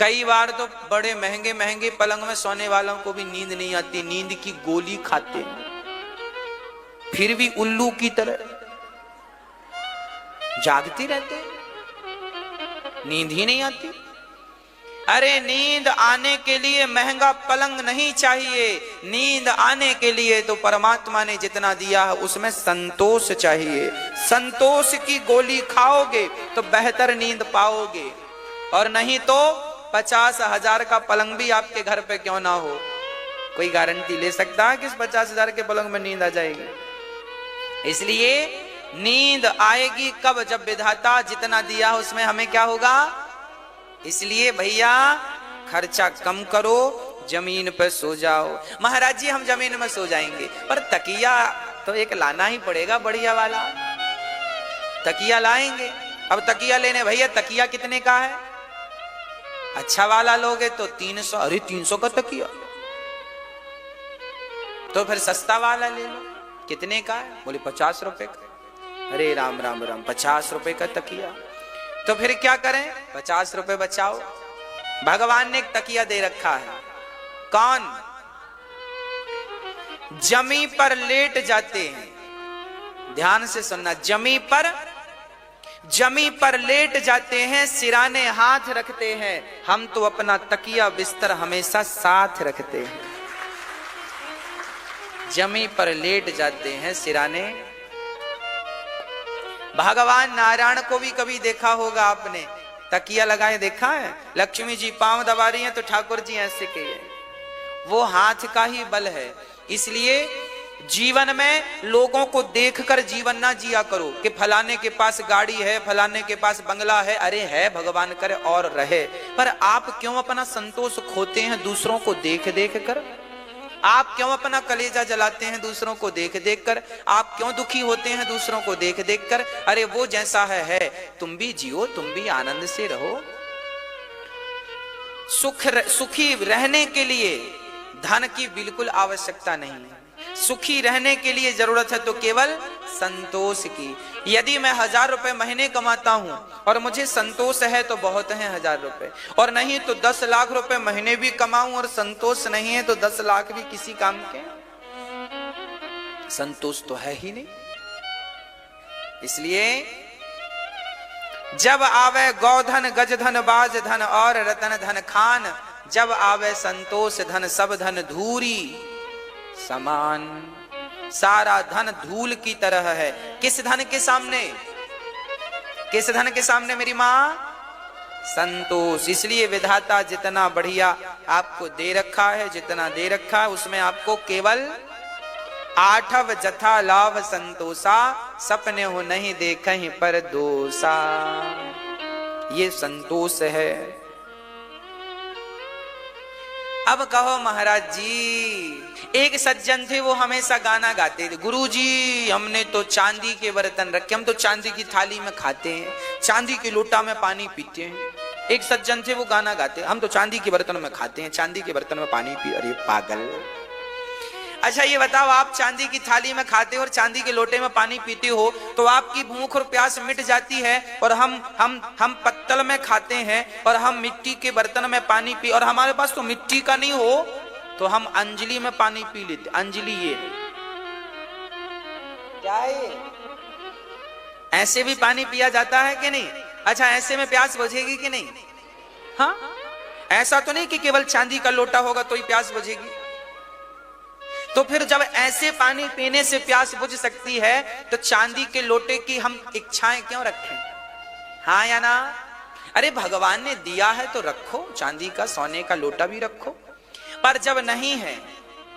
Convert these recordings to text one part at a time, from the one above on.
कई बार तो बड़े महंगे महंगे पलंग में सोने वालों को भी नींद नहीं आती, नींद की गोली खाते हैं, फिर भी उल्लू की तरह जागते रहते हैं, नींद ही नहीं आती। अरे नींद आने के लिए महंगा पलंग नहीं चाहिए, नींद आने के लिए तो परमात्मा ने जितना दिया है उसमें संतोष चाहिए। संतोष की गोली खाओगे तो बेहतर नींद पाओगे, और नहीं तो 50,000 का पलंग भी आपके घर पे क्यों ना हो, कोई गारंटी ले सकता है कि इस 50,000 के पलंग में नींद आ जाएगी? इसलिए नींद आएगी कब? जब विधाता जितना दिया उसमें हमें क्या होगा। इसलिए भैया खर्चा कम करो, जमीन पर सो जाओ। महाराज जी हम जमीन में सो जाएंगे, पर तकिया तो एक लाना ही पड़ेगा, बढ़िया वाला तकिया लाएंगे। अब तकिया लेने, भैया तकिया कितने का है? अच्छा वाला लोगे तो 300। अरे 300 का तकिया, तो फिर सस्ता वाला ले लो। कितने का है? बोले 50 रुपए का। अरे राम राम राम, 50 रुपए का तकिया, तो फिर क्या करें? 50 रुपए बचाओ। भगवान ने एक तकिया दे रखा है। कौन? जमी पर लेट जाते हैं, ध्यान से सुनना, जमी पर लेट जाते हैं, सिराने हाथ रखते हैं, हम तो अपना तकिया बिस्तर हमेशा साथ रखते हैं। जमी पर लेट जाते हैं, सिराने। भगवान नारायण को भी कभी देखा होगा आपने, तकिया लगाए देखा है? लक्ष्मी जी पांव दबा रही हैं तो ठाकुर जी ऐसे किए, वो हाथ का ही बल है। इसलिए जीवन में लोगों को देखकर जीवन ना जिया करो कि फलाने के पास गाड़ी है, फलाने के पास बंगला है। अरे है, भगवान करे और रहे, पर आप क्यों अपना संतोष खोते हैं दूसरों को देख देख कर? आप क्यों अपना कलेजा जलाते हैं दूसरों को देख देख कर? आप क्यों दुखी होते हैं दूसरों को देख देख कर? अरे वो जैसा है, तुम भी जियो, तुम भी आनंद से रहो। सुखी रहने के लिए धन की बिल्कुल आवश्यकता नहीं है। सुखी रहने के लिए जरूरत है तो केवल संतोष की। यदि मैं 1000 रुपए महीने कमाता हूं और मुझे संतोष है तो बहुत है 1000 रुपए, और नहीं तो 10 लाख रुपए महीने भी कमाऊं और संतोष नहीं है तो 10 लाख भी किसी काम के। संतोष तो है ही नहीं। इसलिए जब आवे गौधन गजधन बाज धन और रतन धन खान, जब आवे संतोष धन सब धन धूरी समान। सारा धन धूल की तरह है। किस धन के सामने? किस धन के सामने मेरी मां? संतोष। इसलिए विधाता जितना बढ़िया आपको दे रखा है, जितना दे रखा है, उसमें आपको केवल 8 जथा लाभ संतोषा, सपने हो नहीं देखहीं पर दोषा। ये संतोष है। अब कहो महाराज जी, एक सज्जन थे, वो हमेशा गाना गाते थे, गुरुजी हमने तो चांदी के बर्तन रखे, हम तो चांदी की थाली में खाते हैं, चांदी के लोटा में पानी पीते हैं। एक सज्जन थे, वो गाना गाते, हम तो चांदी के बर्तन में खाते हैं, चांदी के बर्तन में पानी पी। अरे पागल! अच्छा ये बताओ, आप चांदी की थाली में खाते हो और चांदी के लोटे में पानी पीते हो तो आपकी भूख और प्यास मिट जाती है, और हम पत्तल में खाते हैं और हम मिट्टी के बर्तन में पानी पी, और हमारे पास तो मिट्टी का नहीं हो तो हम अंजलि में पानी पी लेते। अंजलि ये क्या है? ऐसे भी पानी पिया जाता है कि नहीं? अच्छा ऐसे में प्यास बुझेगी कि नहीं? हाँ, ऐसा तो नहीं कि केवल चांदी का लोटा होगा तो ही प्यास बुझेगी। तो फिर जब ऐसे पानी पीने से प्यास बुझ सकती है तो चांदी के लोटे की हम इच्छाएं क्यों रखें? हाँ या ना? अरे भगवान ने दिया है तो रखो, चांदी का सोने का लोटा भी रखो, पर जब नहीं है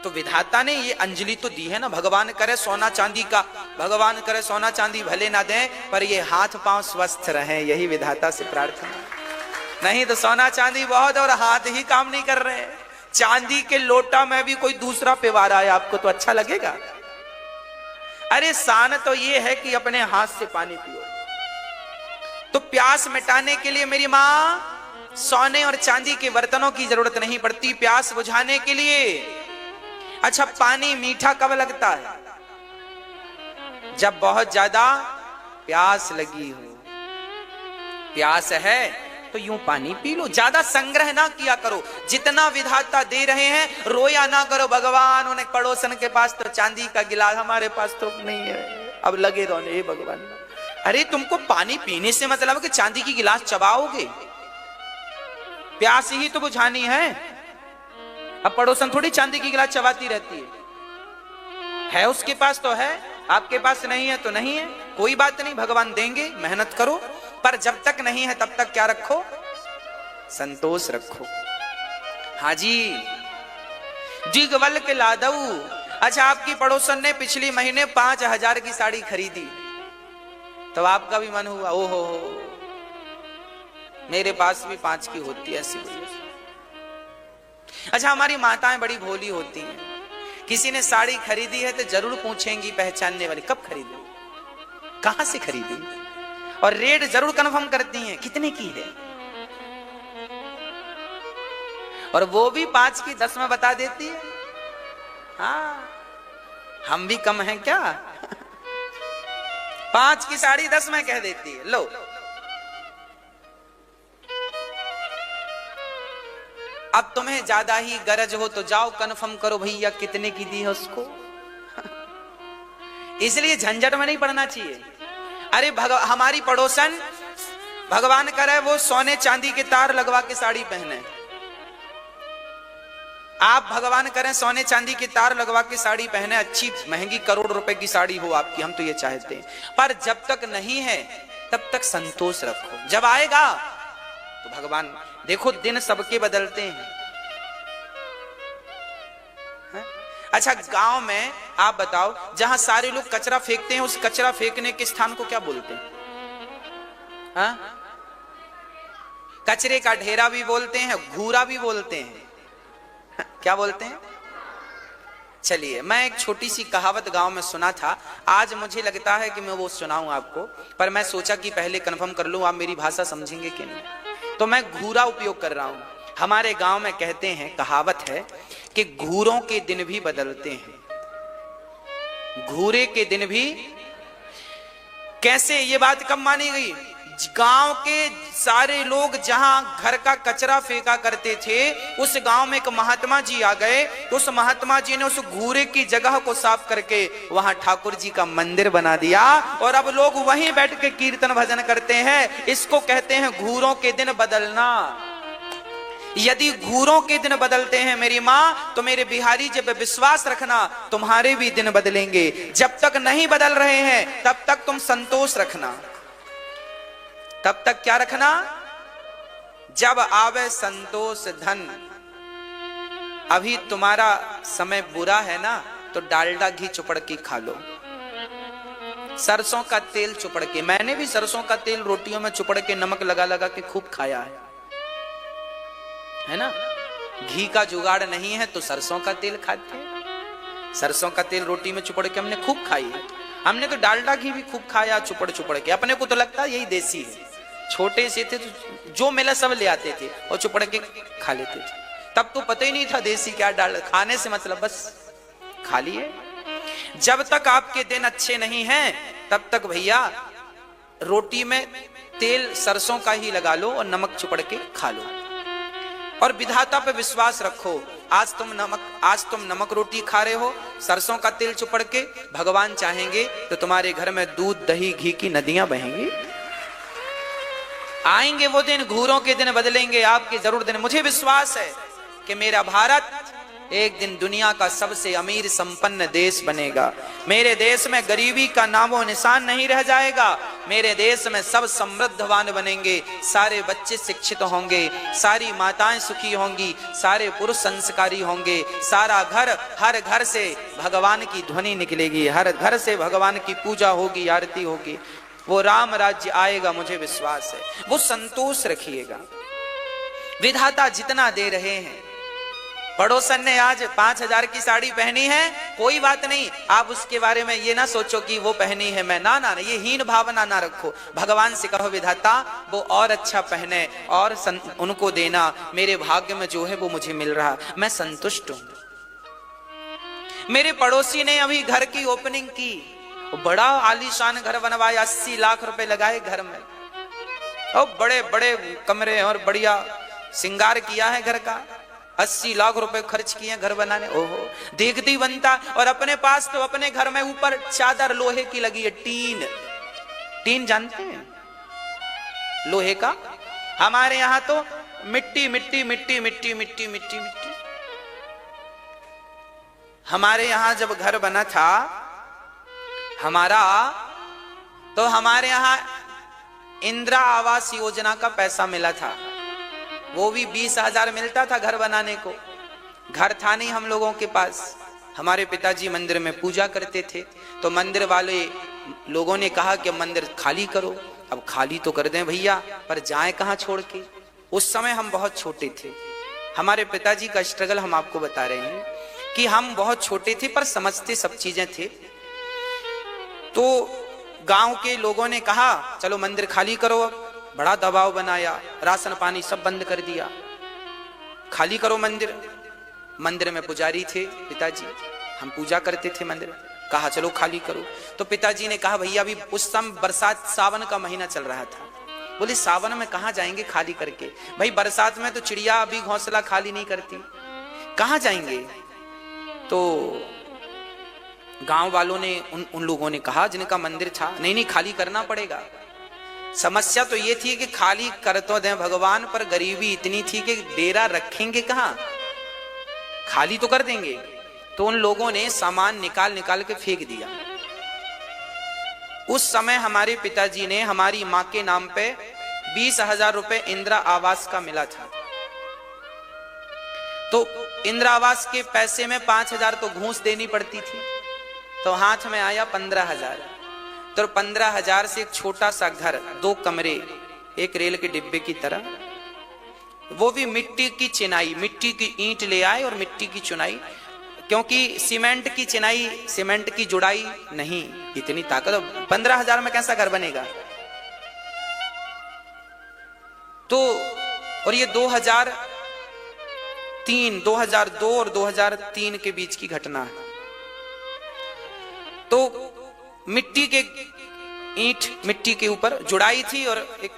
तो विधाता ने ये अंजलि तो दी है ना। भगवान करे सोना चांदी का, भगवान करे सोना चांदी भले ना दें, पर ये हाथ पांव स्वस्थ रहे, यही विधाता से प्रार्थना। नहीं तो सोना चांदी बहुत और हाथ ही काम नहीं कर रहे। चांदी के लोटा में भी कोई दूसरा पिवा रहा है, आपको तो अच्छा लगेगा? अरे शान तो ये है कि अपने हाथ से पानी पियो। तो प्यास मिटाने के लिए मेरी मां सोने और चांदी के बर्तनों की जरूरत नहीं पड़ती, प्यास बुझाने के लिए। अच्छा पानी मीठा कब लगता है? जब बहुत ज्यादा प्यास लगी हो। प्यास है तो यूं पानी पी लो, ज्यादा संग्रह ना किया करो। जितना विधाता दे रहे हैं रोया ना करो, भगवान उन्हें पड़ोसन के पास तो चांदी का गिलास, हमारे पास तो नहीं है, अब लगे रोने हे भगवान। अरे तुमको पानी पीने से मतलब कि चांदी की गिलास चबाओगे? प्यास ही तो बुझानी है। अब पड़ोसन थोड़ी चांदी की गिलास चबाती रहती है उसके पास तो है, आपके पास नहीं है तो नहीं है, कोई बात नहीं, भगवान देंगे, मेहनत करो। पर जब तक नहीं है तब तक क्या रखो? संतोष रखो। हाजी दिगवल के लादऊ। अच्छा, आपकी पड़ोसन ने पिछली महीने 5,000 की साड़ी खरीदी, तो आपका भी मन हुआ, ओहो मेरे पास भी 5 की होती है ऐसी। अच्छा, हमारी माताएं बड़ी भोली होती हैं, किसी ने साड़ी खरीदी है तो जरूर पूछेंगी पहचानने वाली, कब खरीदी, कहां से खरीदी, और रेट जरूर कंफर्म करती हैं कितने की है, और वो भी 5 की 10 में बता देती है। हाँ, हम भी कम हैं क्या? 5 की साड़ी 10 में कह देती है। लो, अब तुम्हें ज्यादा ही गरज हो तो जाओ कन्फर्म करो भैया कितने की दी है उसको। इसलिए झंझट में नहीं पड़ना चाहिए। अरे हमारी पड़ोसन भगवान करे वो सोने चांदी के तार लगवा के साड़ी पहने, आप भगवान करें सोने चांदी के तार लगवा के साड़ी पहने, अच्छी महंगी करोड़ रुपए की साड़ी हो आपकी, हम तो ये चाहते हैं। पर जब तक नहीं है तब तक संतोष रखो, जब आएगा तो भगवान, देखो दिन सबके बदलते हैं। अच्छा, गांव में आप बताओ, जहां सारे लोग कचरा फेंकते हैं उस कचरा फेंकने के स्थान को क्या बोलते हैं? हाँ? कचरे का ढेरा भी बोलते हैं, घूरा भी बोलते हैं। क्या बोलते हैं? चलिए, मैं एक छोटी सी कहावत गांव में सुना था, आज मुझे लगता है कि मैं वो सुनाऊं आपको, पर मैं सोचा कि पहले कंफर्म कर लूं आप मेरी भाषा समझेंगे कि नहीं, तो मैं घूरा उपयोग कर रहा हूं। हमारे गांव में कहते हैं, कहावत है कि घूरों के दिन भी बदलते हैं। घूरे के दिन भी कैसे? ये बात कब मानी गई? गांव के सारे लोग जहां घर का कचरा फेंका करते थे, उस गांव में एक महात्मा जी आ गए, तो उस महात्मा जी ने उस घूरे की जगह को साफ करके वहां ठाकुर जी का मंदिर बना दिया, और अब लोग वहीं बैठ के कीर्तन भजन करते हैं। इसको कहते हैं घूरों के दिन बदलना। यदि घूरों के दिन बदलते हैं मेरी मां, तो मेरे बिहारी जब विश्वास रखना तुम्हारे भी दिन बदलेंगे। जब तक नहीं बदल रहे हैं तब तक तुम संतोष रखना। तब तक क्या रखना? जब आवे संतोष धन। अभी तुम्हारा समय बुरा है ना, तो डालडा घी चुपड़ के खा लो, सरसों का तेल चुपड़ के। मैंने भी सरसों का तेल रोटियों में चुपड़ के नमक लगा लगा के खूब खाया है ना। घी का जुगाड़ नहीं है तो सरसों का तेल खाते हैं। सरसों का तेल रोटी में चुपड़ के हमने खूब खाई है। हमने तो डालडा घी भी खूब खाया चुपड़ चुपड़ के। अपने को तो लगता है यही देसी है। छोटे से थे तो जो मिला सब ले आते थे और चुपड़ के खा लेते थे। तब तो पता ही नहीं था देसी क्या, डाल खाने से मतलब बस खा लिए। जब तक आपके दिन अच्छे नहीं हैं तब तक भैया रोटी में तेल सरसों का ही लगा लो और नमक चुपड़ के खा लो, और विधाता पे विश्वास रखो। आज तुम नमक रोटी खा रहे हो सरसों का तेल चुपड़ के, भगवान चाहेंगे तो तुम्हारे घर में दूध दही घी की नदियां बहेंगी। आएंगे वो दिन, घूरों के दिन बदलेंगे आपके जरूर दिन। मुझे विश्वास है कि मेरा भारत एक दिन दुनिया का सबसे अमीर संपन्न देश बनेगा। मेरे देश में गरीबी का नामो निशान नहीं रह जाएगा। मेरे देश में सब समृद्धवान बनेंगे, सारे बच्चे शिक्षित होंगे, सारी माताएं सुखी होंगी, सारे पुरुष संस्कारी होंगे, सारा घर, हर घर से भगवान की ध्वनि निकलेगी, हर घर से भगवान की पूजा होगी, आरती होगी। वो राम राज्य आएगा, मुझे विश्वास है। वो संतोष रखिएगा। विधाता जितना दे रहे हैं, पड़ोसन ने आज 5,000 की साड़ी पहनी है, कोई बात नहीं, आप उसके बारे में ये ना सोचो कि वो पहनी है मैं, ना ना, ये हीन भावना ना रखो। भगवान से कहो विधाता वो और अच्छा पहने और उनको देना, मेरे भाग्य में जो है वो मुझे मिल रहा, मैं संतुष्ट हूं। मेरे पड़ोसी ने अभी घर की ओपनिंग की, बड़ा आलीशान घर बनवाया, 80 लाख रुपए लगाए घर में। और बड़े बड़े कमरे और बढ़िया श्रृंगार किया है घर का, 80 लाख रुपए खर्च किए घर बनाने। ओहो, देखती बनता। और अपने पास तो अपने घर में ऊपर चादर लोहे की लगी है, टीन। टीन जानते हैं लोहे का? हमारे यहां तो मिट्टी मिट्टी मिट्टी मिट्टी मिट्टी मिट्टी मिट्टी। हमारे यहां जब घर बना था हमारा, तो हमारे यहां इंदिरा आवास योजना का पैसा मिला था। वो भी 20,000 मिलता था घर बनाने को। घर था नहीं हम लोगों के पास। हमारे पिताजी मंदिर में पूजा करते थे, तो मंदिर वाले लोगों ने कहा कि मंदिर खाली करो। अब खाली तो कर दें भैया, पर जाएं कहां छोड़ के। उस समय हम बहुत छोटे थे। हमारे पिताजी का स्ट्रगल हम आपको बता रहे हैं कि हम बहुत छोटे थे पर समझते सब चीजें थे। तो गांव के लोगों ने कहा चलो मंदिर खाली करो। अब बड़ा दबाव बनाया, राशन पानी सब बंद कर दिया, खाली करो मंदिर। मंदिर में पुजारी थे पिताजी, हम पूजा करते थे मंदिर। कहा चलो खाली करो। तो पिताजी ने कहा भैया अभी उस समय बरसात, सावन का महीना चल रहा था। बोले सावन में कहां जाएंगे खाली करके? भाई बरसात में तो चिड़िया अभी घोंसला खाली नहीं करती, कहां जाएंगे? तो गांव वालों ने उन लोगों ने कहा जिनका मंदिर था, नहीं नहीं खाली करना पड़ेगा। समस्या तो ये थी कि खाली कर तो दें भगवान, पर गरीबी इतनी थी कि डेरा रखेंगे कहां, खाली तो कर देंगे। तो उन लोगों ने सामान निकाल निकाल के फेंक दिया। उस समय हमारे पिताजी ने हमारी मां के नाम पे 20,000 रुपए इंदिरा आवास का मिला था। तो इंदिरा आवास के पैसे में 5,000 तो घूस देनी पड़ती थी, तो हाथ में आया 15,000। तो 15,000 से एक छोटा सा घर, 2 कमरे, एक रेल के डिब्बे की तरह, वो भी मिट्टी की चिनाई, मिट्टी की ईंट ले आए और मिट्टी की चुनाई, क्योंकि सीमेंट की चिनाई, सीमेंट की जुड़ाई नहीं, इतनी ताकत। 15,000 में कैसा घर बनेगा? तो और ये 2002 और 2003 के बीच की घटना है। तो मिट्टी के ईंट मिट्टी के ऊपर जुड़ाई थी और एक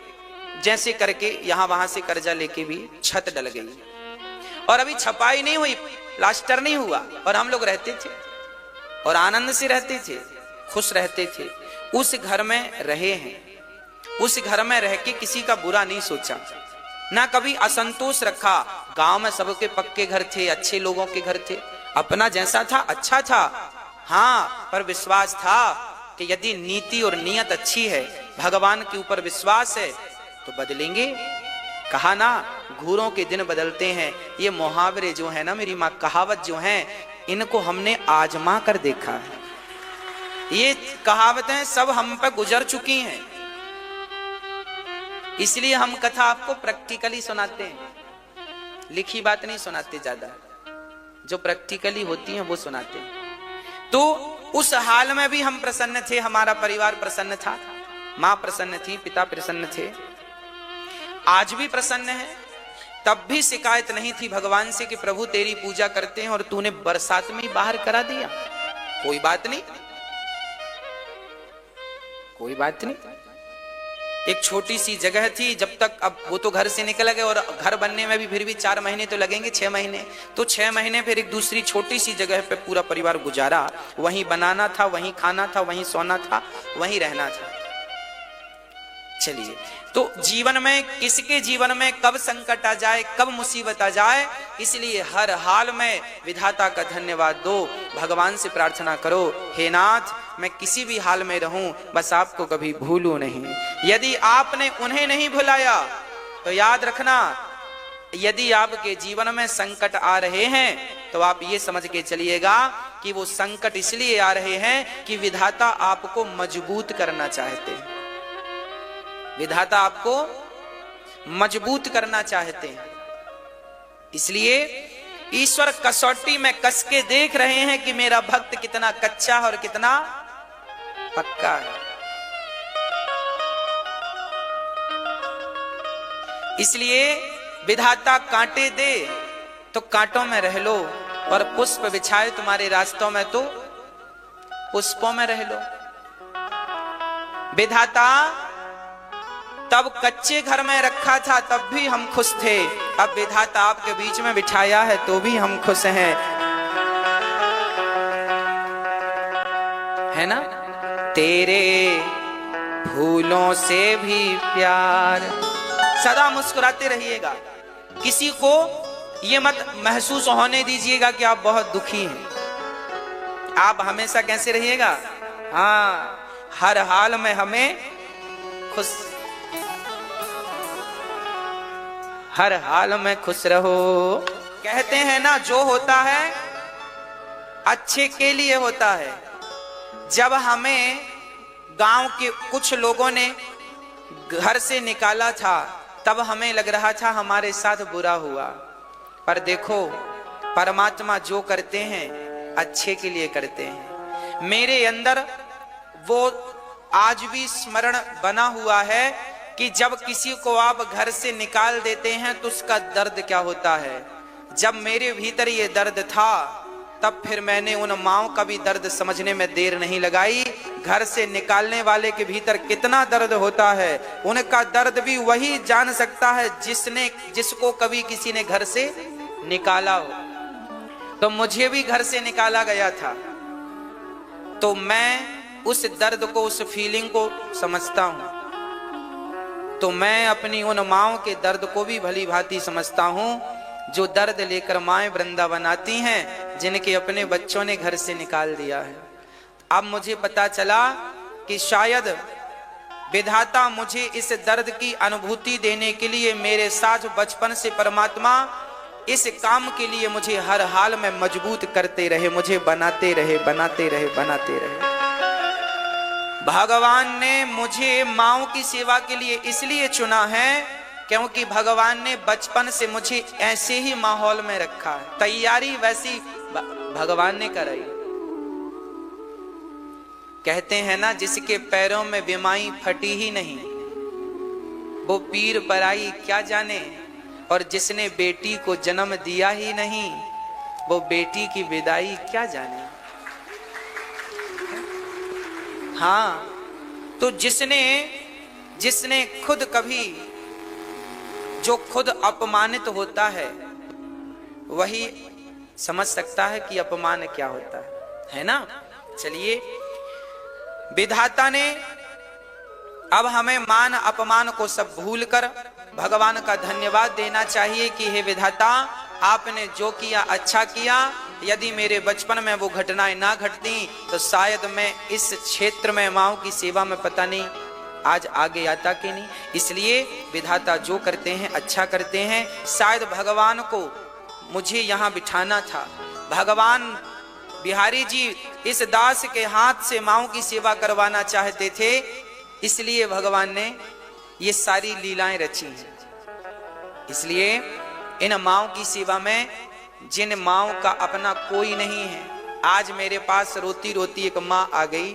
जैसे करके यहां वहां से कर्जा लेके भी छत डल गई, और अभी छपाई नहीं हुई, प्लास्टर नहीं हुआ, और हम लोग रहते थे और आनंद से रहते थे, खुश रहते थे। उस घर में रहे हैं, उस घर में रह के किसी का बुरा नहीं सोचा, ना कभी असंतोष रखा। गांव में सबके पक्के घर थे, अच्छे लोगों के घर थे, अपना जैसा था अच्छा था। हाँ, पर विश्वास था कि यदि नीति और नियत अच्छी है, भगवान के ऊपर विश्वास है, तो बदलेंगे। कहा ना, घूरों के दिन बदलते हैं। ये मुहावरे जो है ना, मेरी माँ कहावत जो है, इनको हमने आजमा कर देखा है। ये कहावतें सब हम पर गुजर चुकी हैं, इसलिए हम कथा आपको प्रैक्टिकली सुनाते हैं, लिखी बात नहीं सुनाते, ज्यादा जो प्रैक्टिकली होती है वो सुनाते हैं। तो उस हाल में भी हम प्रसन्न थे, हमारा परिवार प्रसन्न था, मां प्रसन्न थी, पिता प्रसन्न थे, आज भी प्रसन्न है। तब भी शिकायत नहीं थी भगवान से कि प्रभु तेरी पूजा करते हैं और तूने बरसात में ही बाहर करा दिया। कोई बात नहीं, कोई बात नहीं। एक छोटी सी जगह थी, जब तक, अब वो तो घर से निकल गए और घर बनने में भी फिर भी 4 महीने तो लगेंगे, 6 महीने। तो 6 महीने फिर एक दूसरी छोटी सी जगह पे पूरा परिवार गुजारा। वहीं बनाना था, वहीं खाना था, वहीं सोना था, वहीं रहना था। चलिए, तो जीवन में, किसके जीवन में कब संकट आ जाए, कब मुसीबत आ जाए, इसलिए हर हाल में विधाता का धन्यवाद दो, भगवान से प्रार्थना करो, हे नाथ मैं किसी भी हाल में रहूं, बस आपको कभी भूलूं नहीं। यदि आपने उन्हें नहीं भुलाया तो याद रखना, यदि आपके जीवन में संकट आ रहे हैं तो आप ये समझ के चलिएगा कि वो संकट इसलिए आ रहे हैं कि विधाता आपको मजबूत करना चाहते हैं। विधाता आपको मजबूत करना चाहते हैं, इसलिए ईश्वर कसौटी में कस के देख रहे हैं कि मेरा भक्त कितना कच्चा और कितना पक्का है। इसलिए विधाता कांटे दे तो कांटों में रह लो, और पुष्प बिछाए तुम्हारे रास्तों में तो पुष्पों में रह लो। विधाता तब कच्चे घर में रखा था तब भी हम खुश थे, अब विधाता आपके बीच में बिठाया है तो भी हम खुश हैं, है ना। तेरे फूलों से भी प्यार, सदा मुस्कुराते रहिएगा, किसी को ये मत महसूस होने दीजिएगा कि आप बहुत दुखी हैं। आप हमेशा कैसे रहिएगा, हाँ, हर हाल में हमें खुश, हर हाल में खुश रहो। कहते हैं ना, जो होता है अच्छे के लिए होता है। जब हमें गांव के कुछ लोगों ने घर से निकाला था तब हमें लग रहा था हमारे साथ बुरा हुआ, पर देखो परमात्मा जो करते हैं अच्छे के लिए करते हैं। मेरे अंदर वो आज भी स्मरण बना हुआ है कि जब किसी को आप घर से निकाल देते हैं तो उसका दर्द क्या होता है। जब मेरे भीतर ये दर्द था तब फिर मैंने उन माँओं का भी दर्द समझने में देर नहीं लगाई। घर से निकालने वाले के भीतर कितना दर्द होता है, उनका दर्द भी वही जान सकता है जिसको कभी किसी ने घर से निकाला हो। तो मुझे भी घर से निकाला गया था, तो मैं उस दर्द को, उस फीलिंग को समझता हूं। तो मैं अपनी उन माँओं के दर्द को भी भली भांति समझता हूं जो दर्द लेकर माएं वृंदावन आती हैं, जिनके अपने बच्चों ने घर से निकाल दिया है। अब मुझे पता चला कि शायद विधाता मुझे इस दर्द की अनुभूति देने के लिए मेरे साथ बचपन से परमात्मा इस काम के लिए मुझे हर हाल में मजबूत करते रहे, मुझे बनाते रहे, बनाते रहे, बनाते रहे। भगवान ने मुझे माँओं की सेवा के लिए इसलिए चुना है क्योंकि भगवान ने बचपन से मुझे ऐसे ही माहौल में रखा है। तैयारी वैसी भगवान ने कराई। कहते हैं ना, जिसके पैरों में बिमाई फटी ही नहीं वो पीर पराई क्या जाने, और जिसने बेटी को जन्म दिया ही नहीं वो बेटी की विदाई क्या जाने। हाँ, तो जिसने खुद कभी, जो खुद अपमानित होता है वही समझ सकता है कि अपमान क्या होता है ना। चलिए, विधाता ने अब हमें मान अपमान को सब भूलकर भगवान का धन्यवाद देना चाहिए कि हे विधाता, आपने जो किया अच्छा किया। यदि मेरे बचपन में वो घटनाएं ना घटती तो शायद मैं इस क्षेत्र में माँओं की सेवा में पता नहीं आज आगे आता कि नहीं। इसलिए विधाता जो करते हैं अच्छा करते हैं। शायद भगवान को मुझे यहाँ बिठाना था। भगवान बिहारी जी इस दास के हाथ से माँओं की सेवा करवाना चाहते थे, इसलिए भगवान ने ये सारी लीलाएं रची हैं। इसलिए इन माँओं की सेवा में जिन माँओं का अपना कोई नहीं है, आज मेरे पास रोती रोती एक माँ आ गई।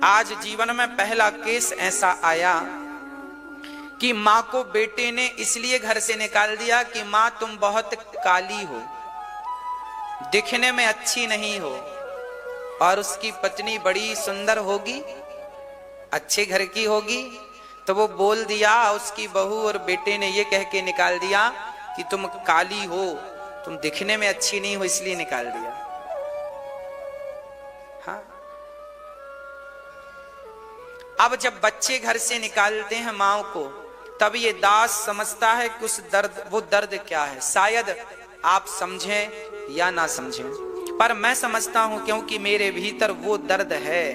आज जीवन में पहला केस ऐसा आया कि माँ को बेटे ने इसलिए घर से निकाल दिया कि माँ तुम बहुत काली हो, दिखने में अच्छी नहीं हो, और उसकी पत्नी बड़ी सुंदर होगी, अच्छे घर की होगी। तो वो बोल दिया, उसकी बहू और बेटे ने ये कह के निकाल दिया कि तुम काली हो, तुम दिखने में अच्छी नहीं हो, इसलिए निकाल दिया। हाँ, अब जब बच्चे घर से निकालते हैं माँ को, तब ये दास समझता है कि उस दर्द, वो दर्द क्या है। शायद आप समझें या ना समझें, पर मैं समझता हूं क्योंकि मेरे भीतर वो दर्द है,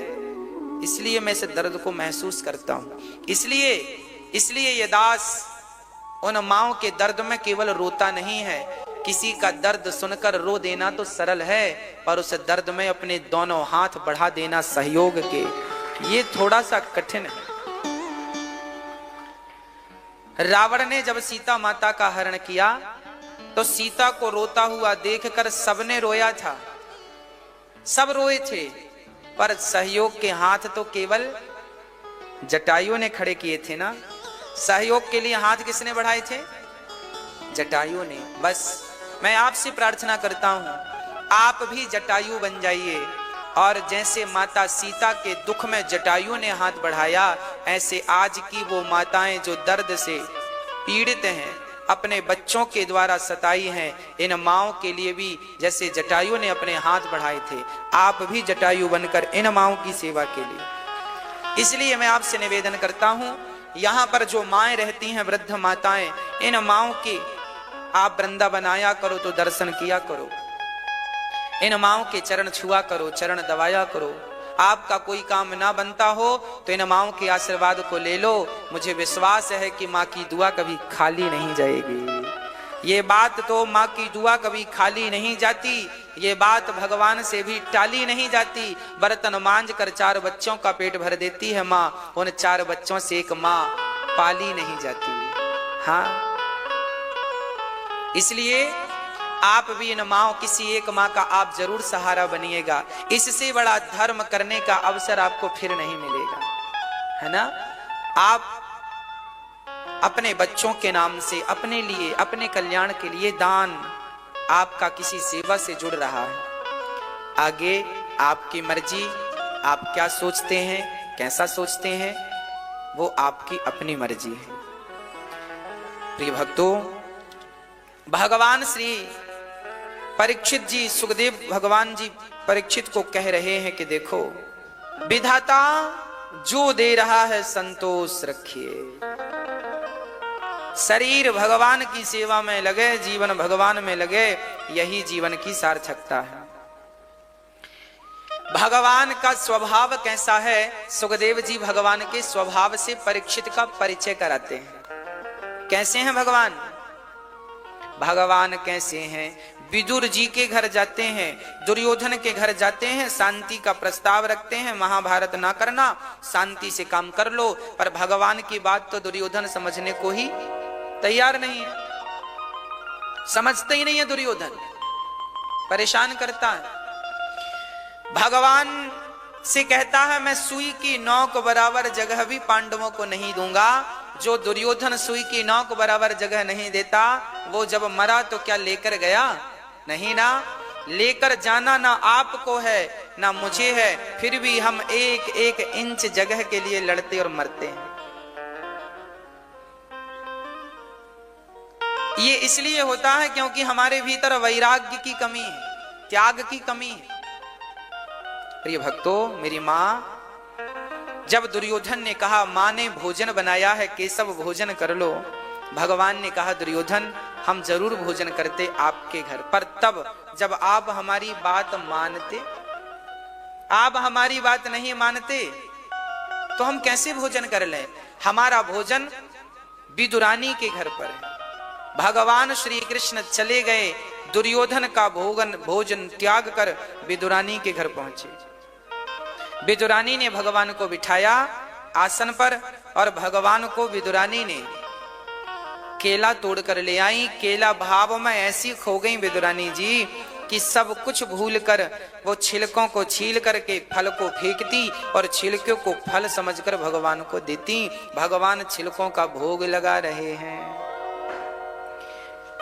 इसलिए मैं इस दर्द को महसूस करता हूं। इसलिए ये दास उन माँओं के दर्द में केवल रोता नहीं है। किसी का दर्द सुनकर रो देना तो सरल है, पर उस दर्द में अपने दोनों हाथ बढ़ा देना सहयोग के, ये थोड़ा सा कठिन है। रावण ने जब सीता माता का हरण किया तो सीता को रोता हुआ देखकर सबने रोया था, सब रोए थे, पर सहयोग के हाथ तो केवल जटायु ने खड़े किए थे ना। सहयोग के लिए हाथ किसने बढ़ाए थे? जटायु ने। बस मैं आपसे प्रार्थना करता हूं, आप भी जटायु बन जाइए, और जैसे माता सीता के दुख में जटायु ने हाथ बढ़ाया, ऐसे आज की वो माताएं जो दर्द से पीड़ित हैं, अपने बच्चों के द्वारा सताई हैं, इन माओं के लिए भी जैसे जटायु ने अपने हाथ बढ़ाए थे, आप भी जटायु बनकर इन माओं की सेवा के लिए। इसलिए मैं आपसे निवेदन करता हूं, यहाँ पर जो माएं रहती हैं, वृद्ध माताएं, इन माओं की आप वृंदावन आया करो तो दर्शन किया करो, इन माओं के चरण छुआ करो, चरण दबाया करो। आपका कोई काम ना बनता हो तो इन माओं के आशीर्वाद को ले लो। मुझे विश्वास है कि माँ की दुआ कभी खाली नहीं जाएगी। ये बात तो माँ की दुआ कभी खाली नहीं जाती, ये बात भगवान से भी टाली नहीं जाती। बर्तन मांझ कर 4 बच्चों का पेट भर देती है माँ, उन 4 बच्चों से एक माँ पाली नहीं जाती। हाँ, इसलिए आप भी इन माओ, किसी एक माँ का आप जरूर सहारा बनिएगा। इससे बड़ा धर्म करने का अवसर आपको फिर नहीं मिलेगा, है ना। आप अपने बच्चों के नाम से, अपने लिए, अपने कल्याण के लिए दान आपका किसी सेवा से जुड़ रहा है। आगे आपकी मर्जी, आप क्या सोचते हैं, कैसा सोचते हैं, वो आपकी अपनी मर्जी है। प्रिय भक्तों, भगवान श्री परीक्षित जी, सुखदेव भगवान जी परीक्षित को कह रहे हैं कि देखो, विधाता जो दे रहा है संतोष रखिए। शरीर भगवान की सेवा में लगे, जीवन भगवान में लगे, यही जीवन की सार्थकता है। भगवान का स्वभाव कैसा है, सुखदेव जी भगवान के स्वभाव से परीक्षित का परिचय कराते हैं। कैसे हैं भगवान? भगवान कैसे हैं? विदुर जी के घर जाते हैं, दुर्योधन के घर जाते हैं, शांति का प्रस्ताव रखते हैं, महाभारत ना करना, शांति से काम कर लो। पर भगवान की बात तो दुर्योधन समझने को ही तैयार नहीं है, समझते ही नहीं है। दुर्योधन परेशान करता है। भगवान से कहता है, मैं सुई की नोक बराबर जगह भी पांडवों को नहीं दूंगा। जो दुर्योधन सुई की नोक बराबर जगह नहीं देता, वो जब मरा तो क्या लेकर गया? नहीं ना। लेकर जाना ना आपको है ना मुझे है, फिर भी हम एक एक इंच जगह के लिए लड़ते और मरते हैं। ये इसलिए होता है क्योंकि हमारे भीतर वैराग्य की कमी है, त्याग की कमी है। प्रिय भक्तों, मेरी माँ, जब दुर्योधन ने कहा, माँ ने भोजन बनाया है, केशव भोजन कर लो, भगवान ने कहा, दुर्योधन हम जरूर भोजन करते आपके घर पर, तब जब आप हमारी बात मानते। आप हमारी बात नहीं मानते तो हम कैसे भोजन कर लें? हमारा भोजन विदुरानी के घर पर है। भगवान श्री कृष्ण चले गए, दुर्योधन का भोजन त्याग कर विदुरानी के घर पहुंचे। विदुरानी ने भगवान को बिठाया आसन पर, और भगवान को विदुरानी ने केला तोड़ कर ले आई। केला भाव में ऐसी खो गई विदुरानी जी कि सब कुछ भूल कर वो छिलकों को छील करके फल को फेंकती और छिलकों को फल समझकर भगवान को देती। भगवान छिलकों का भोग लगा रहे हैं।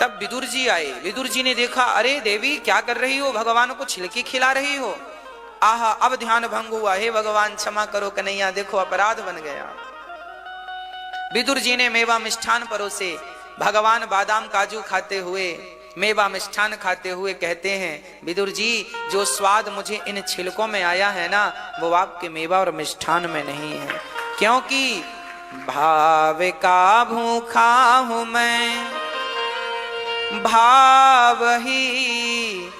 तब विदुर जी आए। विदुर जी ने देखा, अरे देवी क्या कर रही हो? भगवान को छिलके खिला रही हो। आहा, अब ध्यान भंग हुआ। हे भगवान क्षमा करो कन्हैया, देखो अपराध बन गया। विदुर जी ने मेवा मिष्ठान परोसे। भगवान बादाम काजू खाते हुए, मेवा मिष्ठान खाते हुए कहते हैं, विदुर जी जो स्वाद मुझे इन छिलकों में आया है ना, वो आपके मेवा और मिष्ठान में नहीं है। क्योंकि भाव का भूखा हूं मैं, भाव ही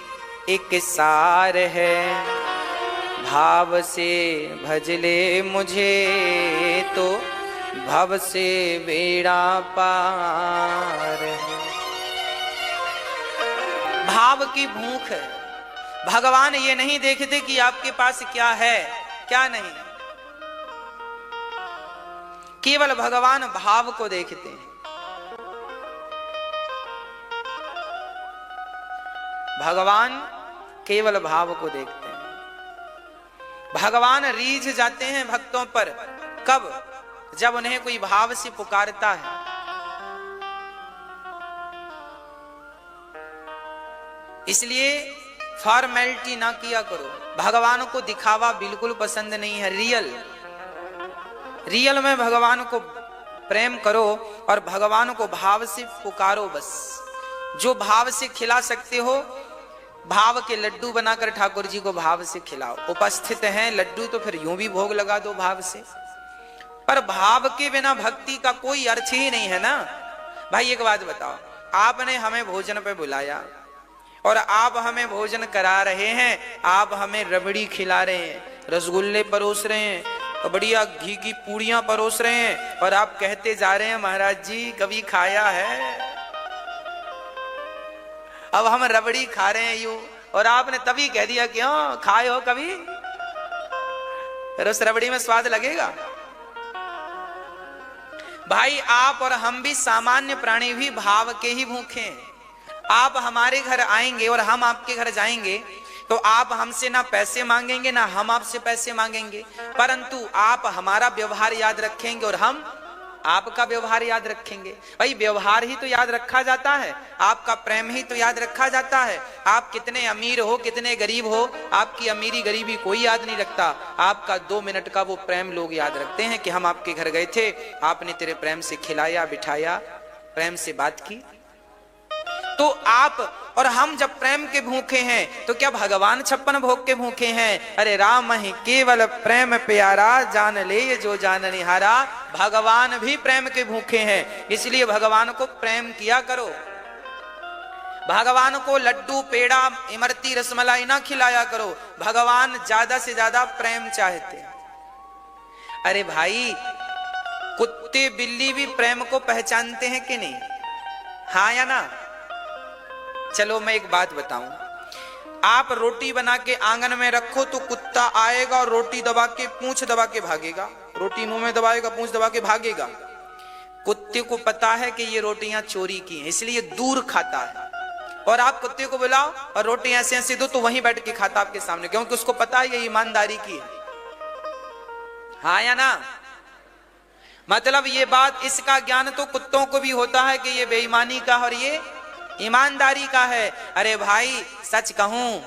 एक सार है, भाव से भजले मुझे तो भव से बेड़ा पार है। भाव की भूख है। भगवान ये नहीं देखते कि आपके पास क्या है क्या नहीं, केवल भगवान भाव को देखते हैं। भगवान केवल भाव को देखते हैं। भगवान रीझ जाते हैं भक्तों पर, कब? जब उन्हें कोई भाव से पुकारता है। इसलिए फॉर्मेलिटी ना किया करो। भगवान को दिखावा बिल्कुल पसंद नहीं है। रियल में भगवान को प्रेम करो और भगवान को भाव से पुकारो। बस जो भाव से खिला सकते हो, भाव के लड्डू बनाकर ठाकुर जी को भाव से खिलाओ। उपस्थित हैं लड्डू तो फिर यूं भी भोग लगा दो भाव से, पर भाव के बिना भक्ति का कोई अर्थ ही नहीं है ना। भाई एक बात बताओ, आपने हमें भोजन पे बुलाया और आप हमें भोजन करा रहे हैं, आप हमें रबड़ी खिला रहे हैं, रसगुल्ले परोस रहे हैं, बढ़िया घी की पूड़ियां परोस रहे हैं, और आप कहते जा रहे हैं महाराज जी कभी खाया है। अब हम रबड़ी खा रहे हैं यूं, और आपने तभी कह दिया कि हाँ खाए हो कभी, फिर उस रबड़ी में स्वाद लगेगा? भाई आप और हम भी सामान्य प्राणी, भी भाव के ही भूखे हैं। आप हमारे घर आएंगे और हम आपके घर जाएंगे तो आप हमसे ना पैसे मांगेंगे ना हम आपसे पैसे मांगेंगे, परंतु आप हमारा व्यवहार याद रखेंगे और हम आपका व्यवहार याद रखेंगे। भाई व्यवहार ही तो याद रखा जाता है, आपका प्रेम ही तो याद रखा जाता है। आप कितने अमीर हो कितने गरीब हो, आपकी अमीरी गरीबी कोई याद नहीं रखता, आपका 2 मिनट का वो प्रेम लोग याद रखते हैं कि हम आपके घर गए थे, आपने तेरे प्रेम से खिलाया बिठाया, प्रेम से बात की। तो आप और हम जब प्रेम के भूखे हैं तो क्या भगवान 56 भोग के भूखे हैं? अरे राम ही केवल प्रेम प्यारा, जान ले ये जो जान निहारा। भगवान भी प्रेम के भूखे हैं, इसलिए भगवान को प्रेम किया करो। भगवान को लड्डू पेड़ा इमरती रसमलाई ना खिलाया करो, भगवान ज्यादा से ज्यादा प्रेम चाहते हैं। अरे भाई कुत्ते बिल्ली भी प्रेम को पहचानते हैं कि नहीं? हाँ या ना? चलो मैं एक बात बताऊं, आप रोटी बना के आंगन में रखो तो कुत्ता आएगा और रोटी दबा के पूंछ दबा के भागेगा, रोटी मुंह में दबाएगा पूंछ दबा के भागेगा। कुत्ते को पता है कि ये रोटियां चोरी की हैं, इसलिए दूर खाता है। और आप कुत्ते को बुलाओ और रोटी ऐसे ऐसे दो तो वहीं बैठ के खाता आपके सामने, क्योंकि उसको पता है ये ईमानदारी की है। हाँ या ना? मतलब ये बात, इसका ज्ञान तो कुत्तों को भी होता है कि ये बेईमानी का और ये ईमानदारी का है। अरे भाई सच कहूं,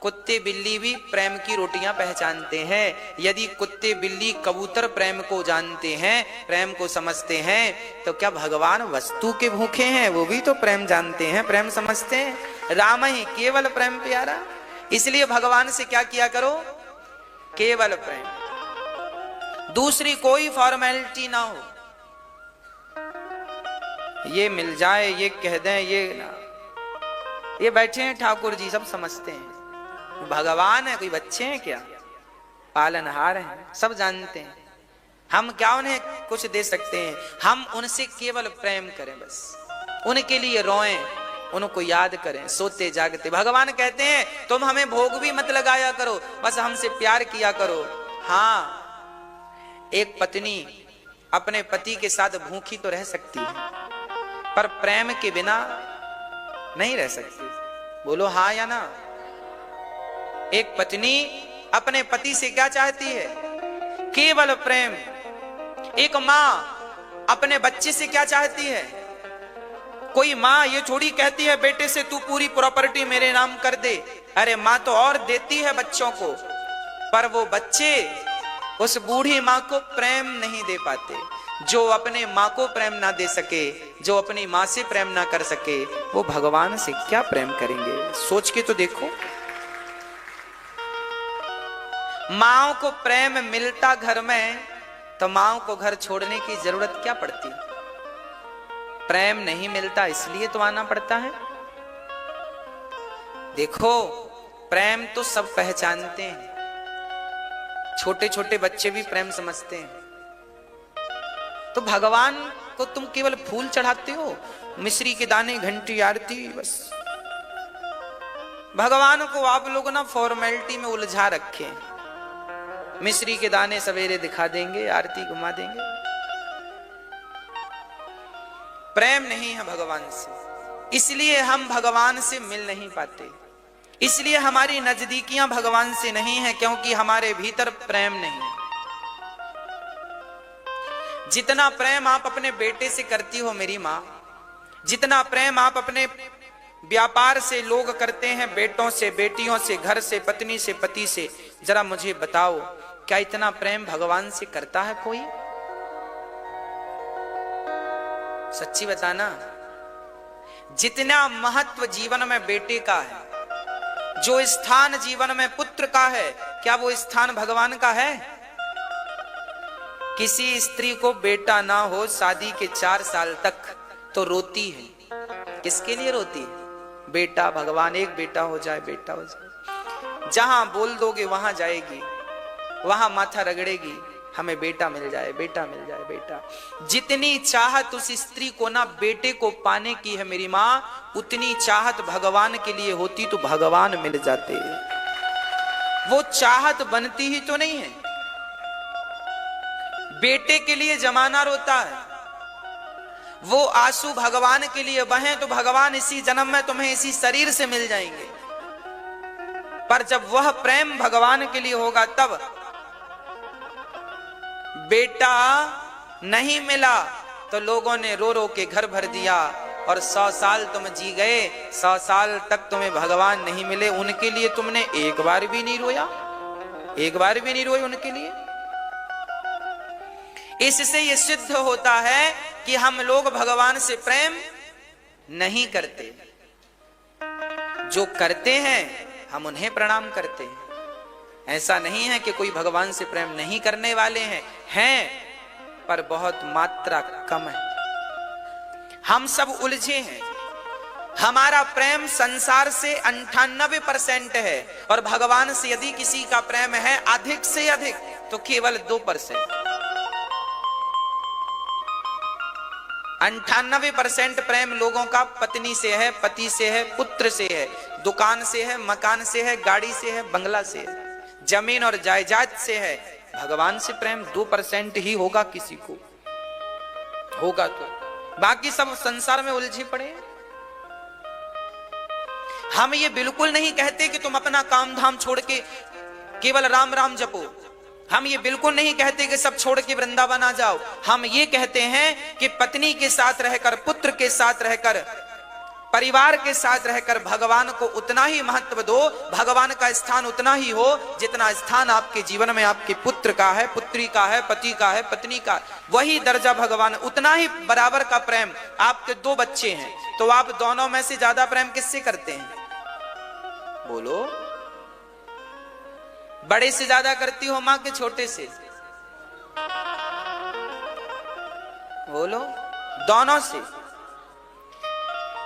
कुत्ते बिल्ली भी प्रेम की रोटियां पहचानते हैं। यदि कुत्ते बिल्ली कबूतर प्रेम को जानते हैं, प्रेम को समझते हैं, तो क्या भगवान वस्तु के भूखे हैं? वो भी तो प्रेम जानते हैं, प्रेम समझते हैं। राम ही केवल प्रेम प्यारा, इसलिए भगवान से क्या किया करो? केवल प्रेम, दूसरी कोई फॉर्मेलिटी ना हो। ये मिल जाए, ये कह दें, ये ना, ये बैठे हैं ठाकुर जी सब समझते हैं। भगवान है, कोई बच्चे हैं क्या? पालनहार हैं, सब जानते हैं। हम क्या उन्हें कुछ दे सकते हैं? हम उनसे केवल प्रेम करें, बस उनके लिए रोएं, उनको याद करें सोते जागते। भगवान कहते हैं तुम हमें भोग भी मत लगाया करो, बस हमसे प्यार किया करो। हाँ, एक पत्नी अपने पति के साथ भूखी तो रह सकती है, पर प्रेम के बिना नहीं रह सकती। बोलो हाँ या ना? एक पत्नी अपने पति से क्या चाहती है? केवल प्रेम। एक मां अपने बच्चे से क्या चाहती है? कोई मां ये थोड़ी कहती है बेटे से तू पूरी प्रॉपर्टी मेरे नाम कर दे। अरे मां तो और देती है बच्चों को, पर वो बच्चे उस बूढ़ी मां को प्रेम नहीं दे पाते। जो अपने मां को प्रेम ना दे सके, जो अपनी मां से प्रेम ना कर सके, वो भगवान से क्या प्रेम करेंगे? सोच के तो देखो। मां को प्रेम मिलता घर में तो मां को घर छोड़ने की जरूरत क्या पड़ती? प्रेम नहीं मिलता इसलिए तो आना पड़ता है। देखो प्रेम तो सब पहचानते हैं, छोटे छोटे बच्चे भी प्रेम समझते हैं। तो भगवान को तुम केवल फूल चढ़ाते हो, मिश्री के दाने, घंटी, आरती, बस। भगवान को आप लोग ना फॉर्मेलिटी में उलझा रखे। मिश्री के दाने सवेरे दिखा देंगे, आरती घुमा देंगे। प्रेम नहीं है भगवान से, इसलिए हम भगवान से मिल नहीं पाते। इसलिए हमारी नजदीकियां भगवान से नहीं है, क्योंकि हमारे भीतर प्रेम नहीं है। जितना प्रेम आप अपने बेटे से करती हो मेरी मां, जितना प्रेम आप अपने व्यापार से लोग करते हैं, बेटों से, बेटियों से, घर से, पत्नी से, पति से। जरा मुझे बताओ, क्या इतना प्रेम भगवान से करता है कोई? सच्ची बताना। जितना महत्व जीवन में बेटे का है, जो स्थान जीवन में पुत्र का है, क्या वो स्थान भगवान का है? किसी स्त्री को बेटा ना हो शादी के 4 साल तक तो रोती है। किसके लिए रोती है? बेटा, भगवान एक बेटा हो जाए, बेटा हो जाए। जहां बोल दोगे वहां जाएगी, वहां माथा रगड़ेगी, हमें बेटा मिल जाए, बेटा मिल जाए, बेटा। जितनी चाहत उस स्त्री को ना बेटे को पाने की है मेरी मां, उतनी चाहत भगवान के लिए होती तो भगवान मिल जाते। वो चाहत बनती ही तो नहीं है। बेटे के लिए जमाना रोता है, वो आंसू भगवान के लिए बहे तो भगवान इसी जन्म में तुम्हें इसी शरीर से मिल जाएंगे। पर जब वह प्रेम भगवान के लिए होगा, तब बेटा नहीं मिला तो लोगों ने रो रो के घर भर दिया, और 100 साल तुम जी गए, 100 साल तक तुम्हें भगवान नहीं मिले, उनके लिए तुमने एक बार भी नहीं रोया, एक बार भी नहीं रोए उनके लिए। इससे यह सिद्ध होता है कि हम लोग भगवान से प्रेम नहीं करते। जो करते हैं हम उन्हें प्रणाम करते हैं। ऐसा नहीं है कि कोई भगवान से प्रेम नहीं करने वाले हैं, पर बहुत मात्रा कम है। हम सब उलझे हैं। हमारा प्रेम संसार से 98% है, और भगवान से यदि किसी का प्रेम है अधिक से अधिक तो केवल 2%। 98% प्रेम लोगों का पत्नी से है, पति से है, पुत्र से है, दुकान से है, मकान से है, गाड़ी से है, बंगला से है, जमीन और जायदाद से है। भगवान से प्रेम 2% ही होगा किसी को, होगा तो बाकी सब संसार में उलझे पड़े। हम ये बिल्कुल नहीं कहते कि तुम अपना काम धाम छोड़ के केवल राम राम जपो। हम ये बिल्कुल नहीं कहते कि सब छोड़ के वृंदावन आ जाओ। हम ये कहते हैं कि पत्नी के साथ रहकर, पुत्र के साथ रहकर, परिवार के साथ रहकर भगवान को उतना ही महत्व दो, भगवान का स्थान उतना ही हो जितना स्थान आपके जीवन में आपके पुत्र का है, पुत्री का है, पति का है, पत्नी का। वही दर्जा भगवान, उतना ही बराबर का प्रेम। आपके 2 बच्चे हैं तो आप दोनों में से ज्यादा प्रेम किससे करते हैं? बोलो। बड़े से ज्यादा करती हो मां के छोटे से? बोलो। दोनों से।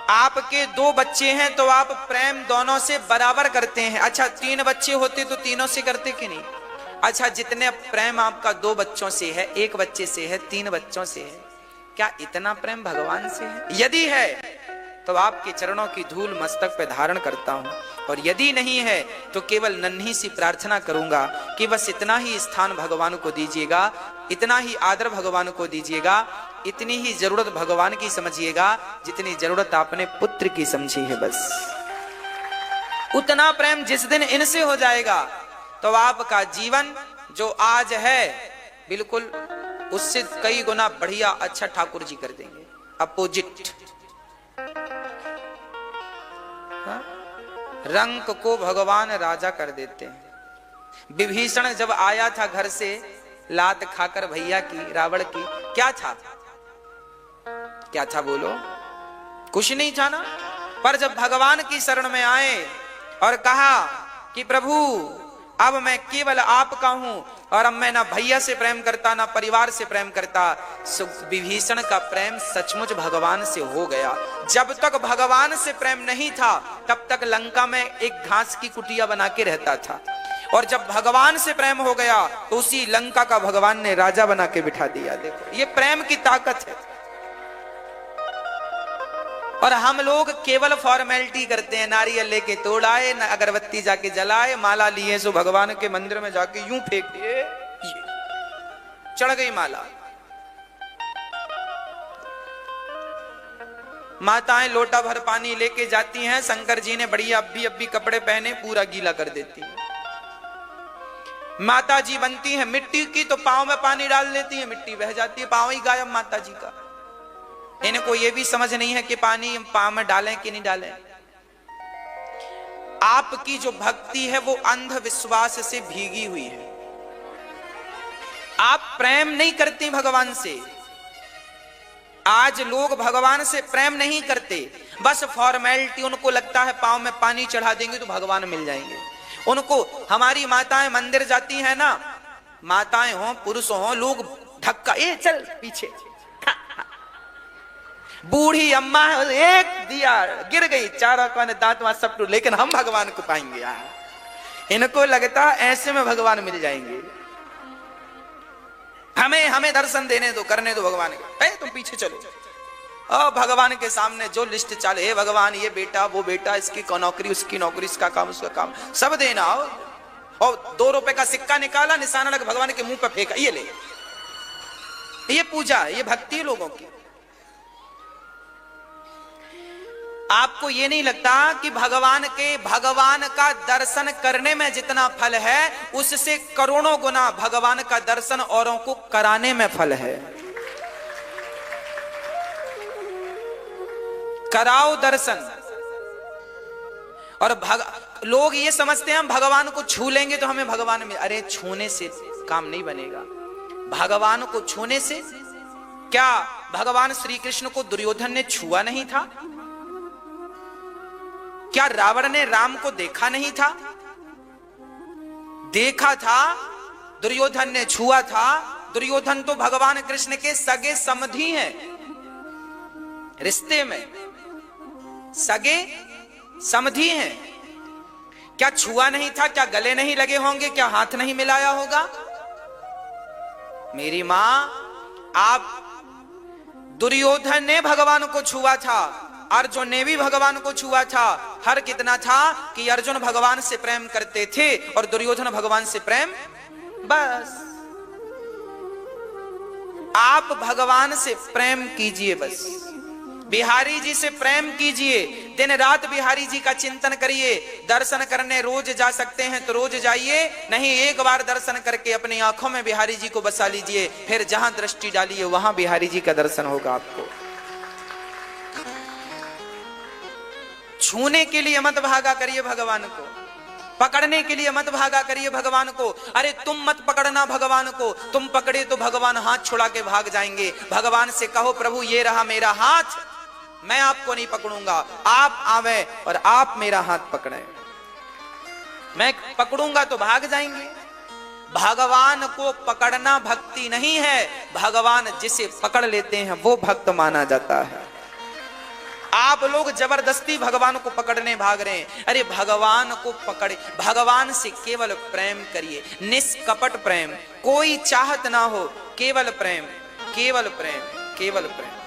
आपके 2 बच्चे हैं तो आप प्रेम दोनों से बराबर करते हैं। अच्छा 3 बच्चे होते तो तीनों से करते कि नहीं? अच्छा जितने प्रेम आपका 2 बच्चों से है, 1 बच्चे से है, 3 बच्चों से है, क्या इतना प्रेम भगवान से है? यदि है तो आपके चरणों की धूल मस्तक पे धारण करता हूं, और यदि नहीं है तो केवल नन्ही सी प्रार्थना करूंगा कि बस इतना ही स्थान भगवान को दीजिएगा, इतना ही आदर भगवान को दीजिएगा, इतनी ही जरूरत भगवान की समझिएगा जितनी जरूरत आपने पुत्र की समझी है। बस उतना प्रेम जिस दिन इनसे हो जाएगा तो आपका जीवन जो आज है बिल्कुल उससे कई गुना बढ़िया अच्छा ठाकुर जी कर देंगे, अपोजिट। रंग को भगवान राजा कर देते हैं। विभीषण जब आया था घर से लात खाकर भैया की, रावण की, क्या था? क्या था बोलो? कुछ नहीं था ना। पर जब भगवान की शरण में आए और कहा कि प्रभु अब मैं केवल आपका हूं, और अब मैं ना भैया से प्रेम करता ना परिवार से प्रेम करता, विभीषण का प्रेम सचमुच भगवान से हो गया। जब तक भगवान से प्रेम नहीं था तब तक लंका में एक घास की कुटिया बना के रहता था, और जब भगवान से प्रेम हो गया तो उसी लंका का भगवान ने राजा बना के बिठा दिया। देखो ये प्रेम की ताकत है। और हम लोग केवल फॉर्मेलिटी करते हैं, नारियल लेके तोड़ाए, अगरबत्ती जाके जलाए, माला लिए सो भगवान के मंदिर में जाके यूं फेंक दिए, चढ़ गई माला। माताएं लोटा भर पानी लेके जाती हैं, शंकर जी ने बढ़िया अब्बी कपड़े पहने पूरा गीला कर देती है। माता जी बनती है मिट्टी की तो पांव में पानी डाल देती है, मिट्टी बह जाती है, पांव ही गायब माता जी का। इनको ये भी समझ नहीं है कि पानी पांव में डालें कि नहीं डालें। आपकी जो भक्ति है वो अंधविश्वास से भीगी हुई है। आप प्रेम नहीं करती भगवान से। आज लोग भगवान से प्रेम नहीं करते, बस फॉर्मेलिटी। उनको लगता है पांव में पानी चढ़ा देंगे तो भगवान मिल जाएंगे उनको। हमारी माताएं मंदिर जाती हैं ना, माताएं हो पुरुष हो, लोग धक्का, ए चल पीछे, बूढ़ी अम्मा एक दिया गिर गई, चारों कोने दांत वांत सब टूट, लेकिन हम भगवान को पाएंगे यार। इनको लगता ऐसे में भगवान मिल जाएंगे। हमें दर्शन देने दो, करने दो भगवान के, तुम पीछे चलो। और भगवान के सामने जो लिस्ट चले, हे भगवान ये बेटा वो बेटा, इसकी नौकरी उसकी नौकरी, इसका काम उसका काम, सब देना। और 2 रुपए का सिक्का निकाला, निशाना लगा, भगवान के मुंह पर फेंका, ये ले। ये पूजा, ये भक्ति लोगों की। आपको ये नहीं लगता कि भगवान का दर्शन करने में जितना फल है, उससे करोड़ों गुना भगवान का दर्शन औरों को कराने में फल है। कराओ दर्शन। और लोग ये समझते हैं हम भगवान को छू लेंगे तो हमें भगवान में, अरे छूने से काम नहीं बनेगा। भगवान को छूने से क्या भगवान श्री कृष्ण को दुर्योधन ने छुआ नहीं था? क्या रावण ने राम को देखा नहीं था? देखा था। दुर्योधन ने छुआ था। दुर्योधन तो भगवान कृष्ण के सगे समधी हैं, रिश्ते में सगे समधी हैं। क्या छुआ नहीं था? क्या गले नहीं लगे होंगे? क्या हाथ नहीं मिलाया होगा? मेरी मां, आप, दुर्योधन ने भगवान को छुआ था, अर्जुन ने भी भगवान को छुआ था। हर कितना था कि अर्जुन भगवान से प्रेम करते थे और दुर्योधन भगवान से प्रेम, बस। आप भगवान से प्रेम कीजिए, बस। बिहारी जी से प्रेम कीजिए, दिन रात बिहारी जी का चिंतन करिए। दर्शन करने रोज जा सकते हैं तो रोज जाइए, नहीं एक बार दर्शन करके अपनी आंखों में बिहारी जी को बसा लीजिए, फिर जहां दृष्टि डालिए वहां बिहारी जी का दर्शन होगा आपको। छूने के लिए मत भागा करिए भगवान को, पकड़ने के लिए मत भागा करिए भगवान को। अरे तुम मत पकड़ना भगवान को, तुम पकड़े तो भगवान हाथ छुड़ा के भाग जाएंगे। भगवान से कहो प्रभु ये रहा मेरा हाथ, मैं आपको नहीं पकड़ूंगा, आप आवे और आप मेरा हाथ पकड़े, मैं पकड़ूंगा तो भाग जाएंगे। भगवान को पकड़ना भक्ति नहीं है, भगवान जिसे पकड़ लेते हैं वो भक्त माना जाता है। आप लोग जबरदस्ती भगवान को पकड़ने भाग रहे हैं। अरे भगवान को पकड़े, भगवान से केवल प्रेम करिए, निष्कपट प्रेम, कोई चाहत ना हो, केवल प्रेम, केवल प्रेम, केवल प्रेम।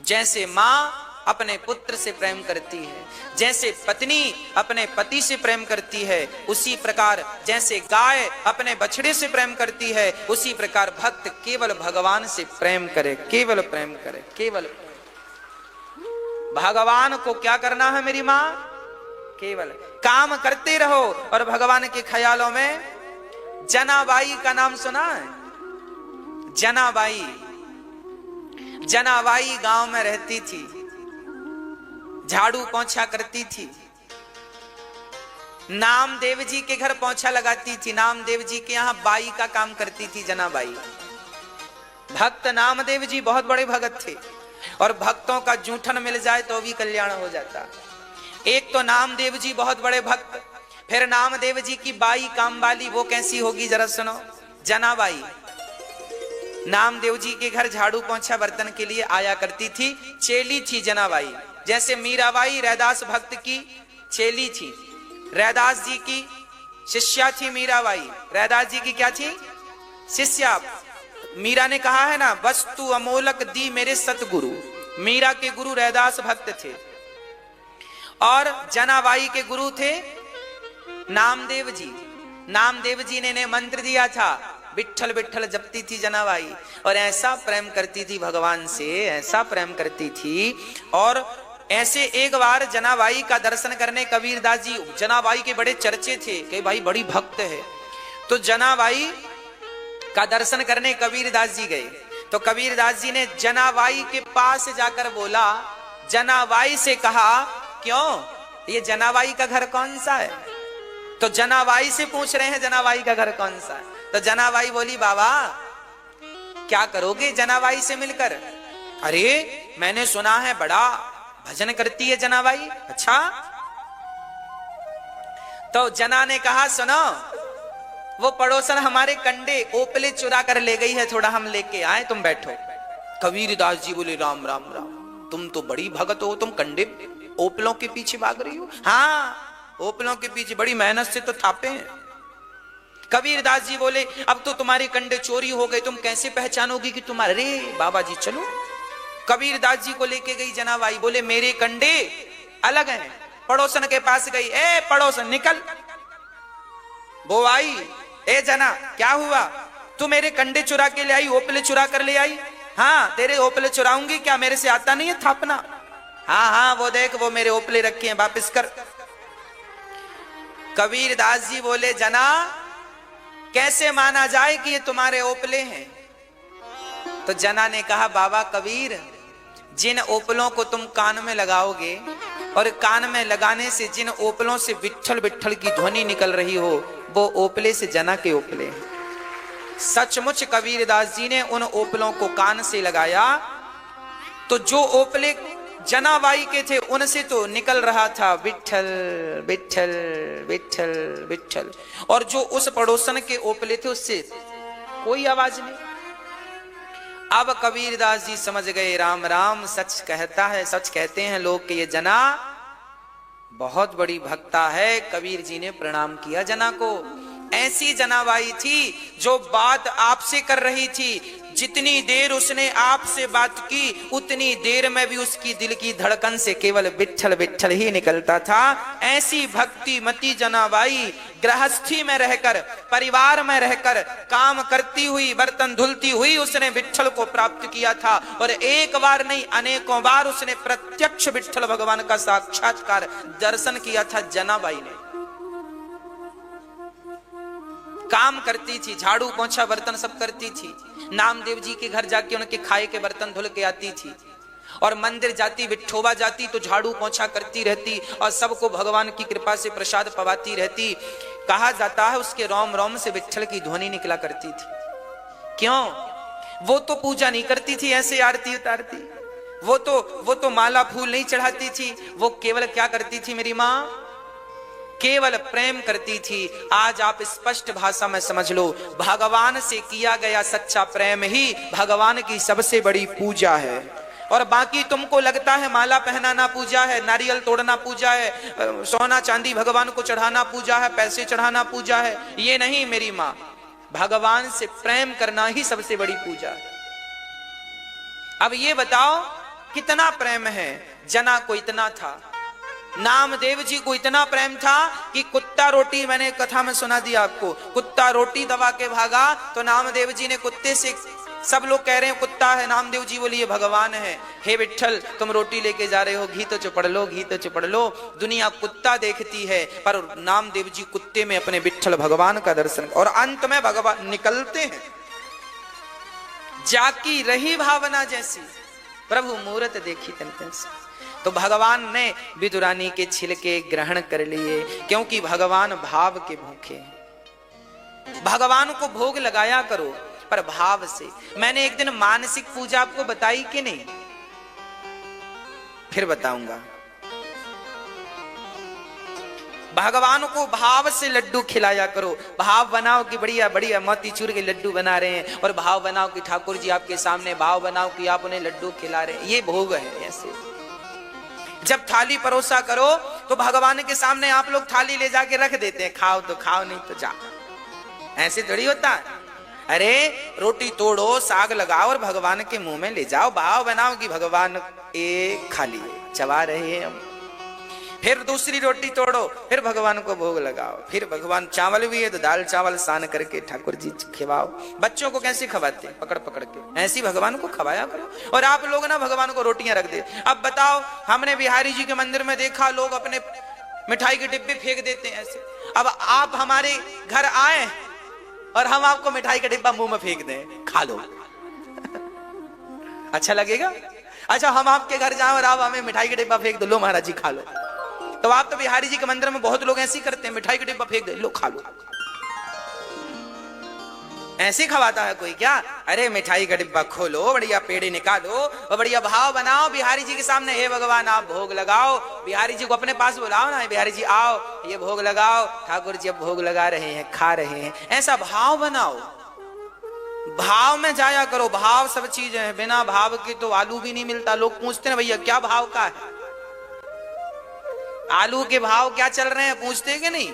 जैसे मां अपने पुत्र से प्रेम करती है, जैसे पत्नी अपने पति से प्रेम करती है, उसी प्रकार जैसे गाय अपने बछड़े से प्रेम करती है, उसी प्रकार भक्त केवल भगवान से प्रेम करे, केवल प्रेम करे, केवल। भगवान को क्या करना है मेरी मां? केवल काम करते रहो और भगवान के ख्यालों में। जनाबाई का नाम सुना है? जनाबाई, जनाबाई गांव में रहती थी, झाड़ू पोंछा करती थी, नामदेव जी के घर पोंछा लगाती थी, नामदेव जी के यहां बाई का काम करती थी जनाबाई। भक्त नामदेव जी बहुत बड़े भगत थे और भक्तों का जूठन मिल जाए तो भी कल्याण हो जाता। एक तो नामदेव जी बहुत बड़े भक्त, फिर नामदेव जी की बाई कामवाली, वो कैसी होगी जरा सुनो, जनाबाई। नामदेव जी के घर झाड़ू पोंछा बर्तन के लिए आया करती थी, चेली थी जनाबाई। जैसे मीराबाई रैदास भक्त की चेली थी, रैदास जी की शिष्या थी मीराबाई। रैदास जी की क्या थी? शिष्या। मीरा ने कहा है ना, वस्तु अमोलक दी मेरे सतगुरु। मीरा के गुरु रैदास भक्त थे और जनाबाई के गुरु थे नामदेव जी। नामदेव जी ने मंत्र दिया था, विठ्ठल विठ्ठल जपती थी जनाबाई और ऐसा प्रेम करती थी भगवान से, ऐसा प्रेम करती थी। और ऐसे एक बार जनाबाई का दर्शन करने कबीरदास जी, जनाबाई के बड़े चर्चे थे कि भाई बड़ी भक्त है, तो जनाबाई का दर्शन करने कबीरदास जी गए। तो कबीरदास जी ने जनाबाई के पास जाकर बोला, जनाबाई से कहा, क्यों ये जनाबाई का घर कौन सा है? तो जनाबाई से पूछ रहे हैं जनाबाई का घर कौन सा है। तो जनाबाई बोली बाबा क्या करोगे जनाबाई से मिलकर? अरे मैंने सुना है बड़ा भजन करती है जनाबाई। अच्छा। तो जना ने कहा सुनो, वो पड़ोसन हमारे कंडे ओपले चुरा कर ले गई है, थोड़ा हम लेके आए, तुम बैठो। कबीरदास जी बोले राम राम राम, तुम तो बड़ी भगत हो, तुम कंडे ओपलों के पीछे भाग रही हो? हाँ, ओपलों के पीछे बड़ी मेहनत से तो थापे हैं। कबीरदास जी बोले अब तो तुम्हारे कंडे चोरी हो गए, तुम कैसे पहचानोगी कि तुम्हारे? अरे बाबा जी चलो। कबीरदास जी को लेके गई जनाबाई, बोले मेरे कंडे अलग हैं। पड़ोसन के पास गई, ए पड़ोसन निकल। वो आई, ए जना क्या हुआ? तू मेरे कंडे चुरा के ले आई, ओपले चुरा कर ले आई? हाँ तेरे ओपले चुराऊंगी क्या, मेरे से आता नहीं है थापना? हाँ हाँ वो देख वो मेरे ओपले रखे हैं, वापिस कर। कबीरदास जी बोले जना कैसे माना जाए कि ये तुम्हारे ओपले हैं? तो जना ने कहा बाबा कबीर, जिन ओपलों को तुम कान में लगाओगे और कान में लगाने से जिन ओपलों से विट्ठल विट्ठल की ध्वनि निकल रही हो, वो ओपले से जना के ओपले हैं। सचमुच कबीरदास जी ने उन ओपलों को कान से लगाया तो जो ओपले जनाबाई के थे उनसे तो निकल रहा था विट्ठल विट्ठल विट्ठल विट्ठल, और जो उस पड़ोसन के ओपले थे उससे कोई आवाज नहीं। अब कबीरदास जी समझ गए राम राम, सच कहता है, सच कहते हैं लोग कि ये जना बहुत बड़ी भक्ता है। कबीर जी ने प्रणाम किया जना को। ऐसी जनाबाई थी जो बात आपसे कर रही थी, जितनी देर उसने आपसे बात की उतनी देर में भी उसकी दिल की धड़कन से केवल विट्ठल विट्ठल ही निकलता था। ऐसी भक्ति मती जनाबाई गृहस्थी में रहकर, परिवार में रहकर, काम करती हुई, बर्तन धुलती हुई उसने विट्ठल को प्राप्त किया था। और एक बार नहीं अनेकों बार उसने प्रत्यक्ष विट्ठल भगवान का साक्षात्कार दर्शन किया था। जनाबाई ने काम करती थी, झाड़ू पोंछा बर्तन सब करती थी, नामदेव जी के घर जाके उनके खाए के बर्तन धुल के आती थी, और मंदिर जाती, विठोबा जाती तो झाड़ू पोंछा करती रहती और सबको भगवान की कृपा से प्रसाद पवाती रहती। कहा जाता है उसके रोम रोम से विट्ठल की ध्वनि निकला करती थी। क्यों? वो तो पूजा नहीं करती थी, ऐसे आरती उतारती, वो तो माला फूल नहीं चढ़ाती थी, वो केवल क्या करती थी मेरी माँ? केवल प्रेम करती थी। आज आप स्पष्ट भाषा में समझ लो, भगवान से किया गया सच्चा प्रेम ही भगवान की सबसे बड़ी पूजा है। और बाकी तुमको लगता है माला पहनाना पूजा है, नारियल तोड़ना पूजा है, सोना चांदी भगवान को चढ़ाना पूजा है, पैसे चढ़ाना पूजा है, ये नहीं मेरी माँ। भगवान से प्रेम करना ही सबसे बड़ी पूजा है। अब ये बताओ कितना प्रेम है? जना को इतना था, नामदेव जी को इतना प्रेम था कि कुत्ता रोटी, मैंने कथा में सुना दिया आपको, कुत्ता रोटी दबा के भागा तो नामदेव जी ने कुत्ते से, सब लोग कह रहे हैं कुत्ता है, नामदेव जी बोलिए भगवान है। हे विट्ठल तुम रोटी लेके जा रहे हो, घी तो चुपड़ लो, घी तो चुपड़ लो। दुनिया कुत्ता देखती है पर नामदेव जी कुत्ते में अपने विट्ठल भगवान का दर्शन, और अंत में भगवान निकलते हैं। जाकी रही भावना जैसी प्रभु मूरत देखी तन तैसी। तो भगवान ने विदुरानी के छिलके ग्रहण कर लिए, क्योंकि भगवान भाव के भूखे हैं। भगवान को भोग लगाया करो पर भाव से। मैंने एक दिन मानसिक पूजा आपको बताई कि नहीं? फिर बताऊंगा। भगवान को भाव से लड्डू खिलाया करो। भाव बनाओ कि बढ़िया बढ़िया मोतीचूर के लड्डू बना रहे हैं, और भाव बनाओ कि ठाकुर जी आपके सामने, भाव बनाओ कि आप उन्हें लड्डू खिला रहे हैं। ये भोग है। ऐसे जब थाली परोसा करो तो भगवान के सामने आप लोग थाली ले जाके रख देते हैं, खाओ तो खाओ नहीं तो जा। ऐसे थोड़ी होता है। अरे रोटी तोड़ो, साग लगाओ और भगवान के मुंह में ले जाओ। भाव बनाओ कि भगवान एक खा लिए, चबा रहे हैं हम। फिर दूसरी रोटी तोड़ो, फिर भगवान को भोग लगाओ। फिर भगवान चावल भी है तो दाल चावल सान करके ठाकुर जी खिलाओ। बच्चों को कैसे खवाते हैं? पकड़ पकड़ के। ऐसी भगवान को खवाया करो। और आप लोग ना भगवान को रोटियां रख दे। अब बताओ, हमने बिहारी जी के मंदिर में देखा लोग अपने मिठाई के डिब्बे फेंक देते हैं ऐसे। अब आप हमारे घर आए और हम आपको मिठाई का डिब्बा मुंह में फेंक दें, खा लो, अच्छा लगेगा? अच्छा हम आपके घर जाएं और आप हमें मिठाई का डिब्बा फेंक दो, लो महाराज जी खा लो, तो आप तो बिहारी जी के मंदिर में बहुत लोग ऐसे ही करते हैं, मिठाई का डिब्बा फेंक दे, लो खा लो। ऐसे खवाता है कोई क्या? अरे मिठाई का डिब्बा खोलो, बढ़िया पेड़े निकालो और बढ़िया भाव बनाओ बिहारी जी के सामने, हे भगवान आप भोग लगाओ। बिहारी जी को अपने पास बुलाओ ना, बिहारी जी आओ ये भोग लगाओ, ठाकुर जी अब भोग लगा रहे हैं, खा रहे हैं, ऐसा भाव बनाओ। भाव में जाया करो, भाव सब चीज है, बिना भाव के तो आलू भी नहीं मिलता। लोग पूछते हैं भैया क्या भाव का है, आलू के भाव क्या चल रहे हैं, पूछते कि नहीं?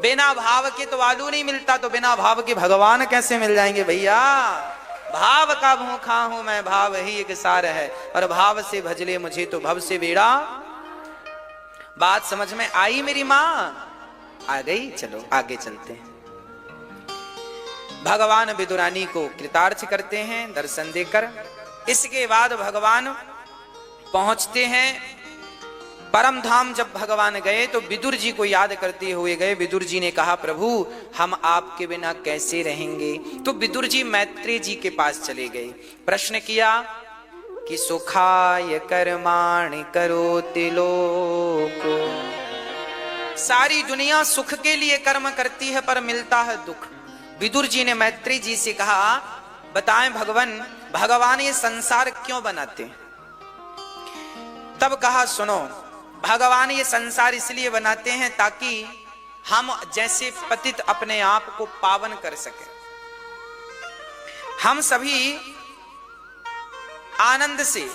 बिना भाव के तो आलू नहीं मिलता, तो बिना भाव के भगवान कैसे मिल जाएंगे भैया? भाव का भूखा हूं मैं, भाव ही एक सार है, और भाव से भजले मुझे तो भव से बेड़ा। बात समझ में आई मेरी मां? आ गई? चलो आगे चलते हैं। भगवान विदुरानी को कृतार्थ करते हैं दर्शन देकर। इसके बाद भगवान पहुंचते हैं परम धाम। जब भगवान गए तो विदुर जी को याद करते हुए गए। विदुर जी ने कहा प्रभु हम आपके बिना कैसे रहेंगे? तो विदुर जी मैत्री जी के पास चले गए। प्रश्न किया कि सुखाय कर्माणि करोति लोको, सारी दुनिया सुख के लिए कर्म करती है पर मिलता है दुख। विदुर जी ने मैत्री जी से कहा बताएं भगवान ये संसार क्यों बनाते हैं? तब कहा सुनो, भगवान ये संसार इसलिए बनाते हैं ताकि हम जैसे पतित अपने आप को पावन कर सकें, हम सभी आनंद से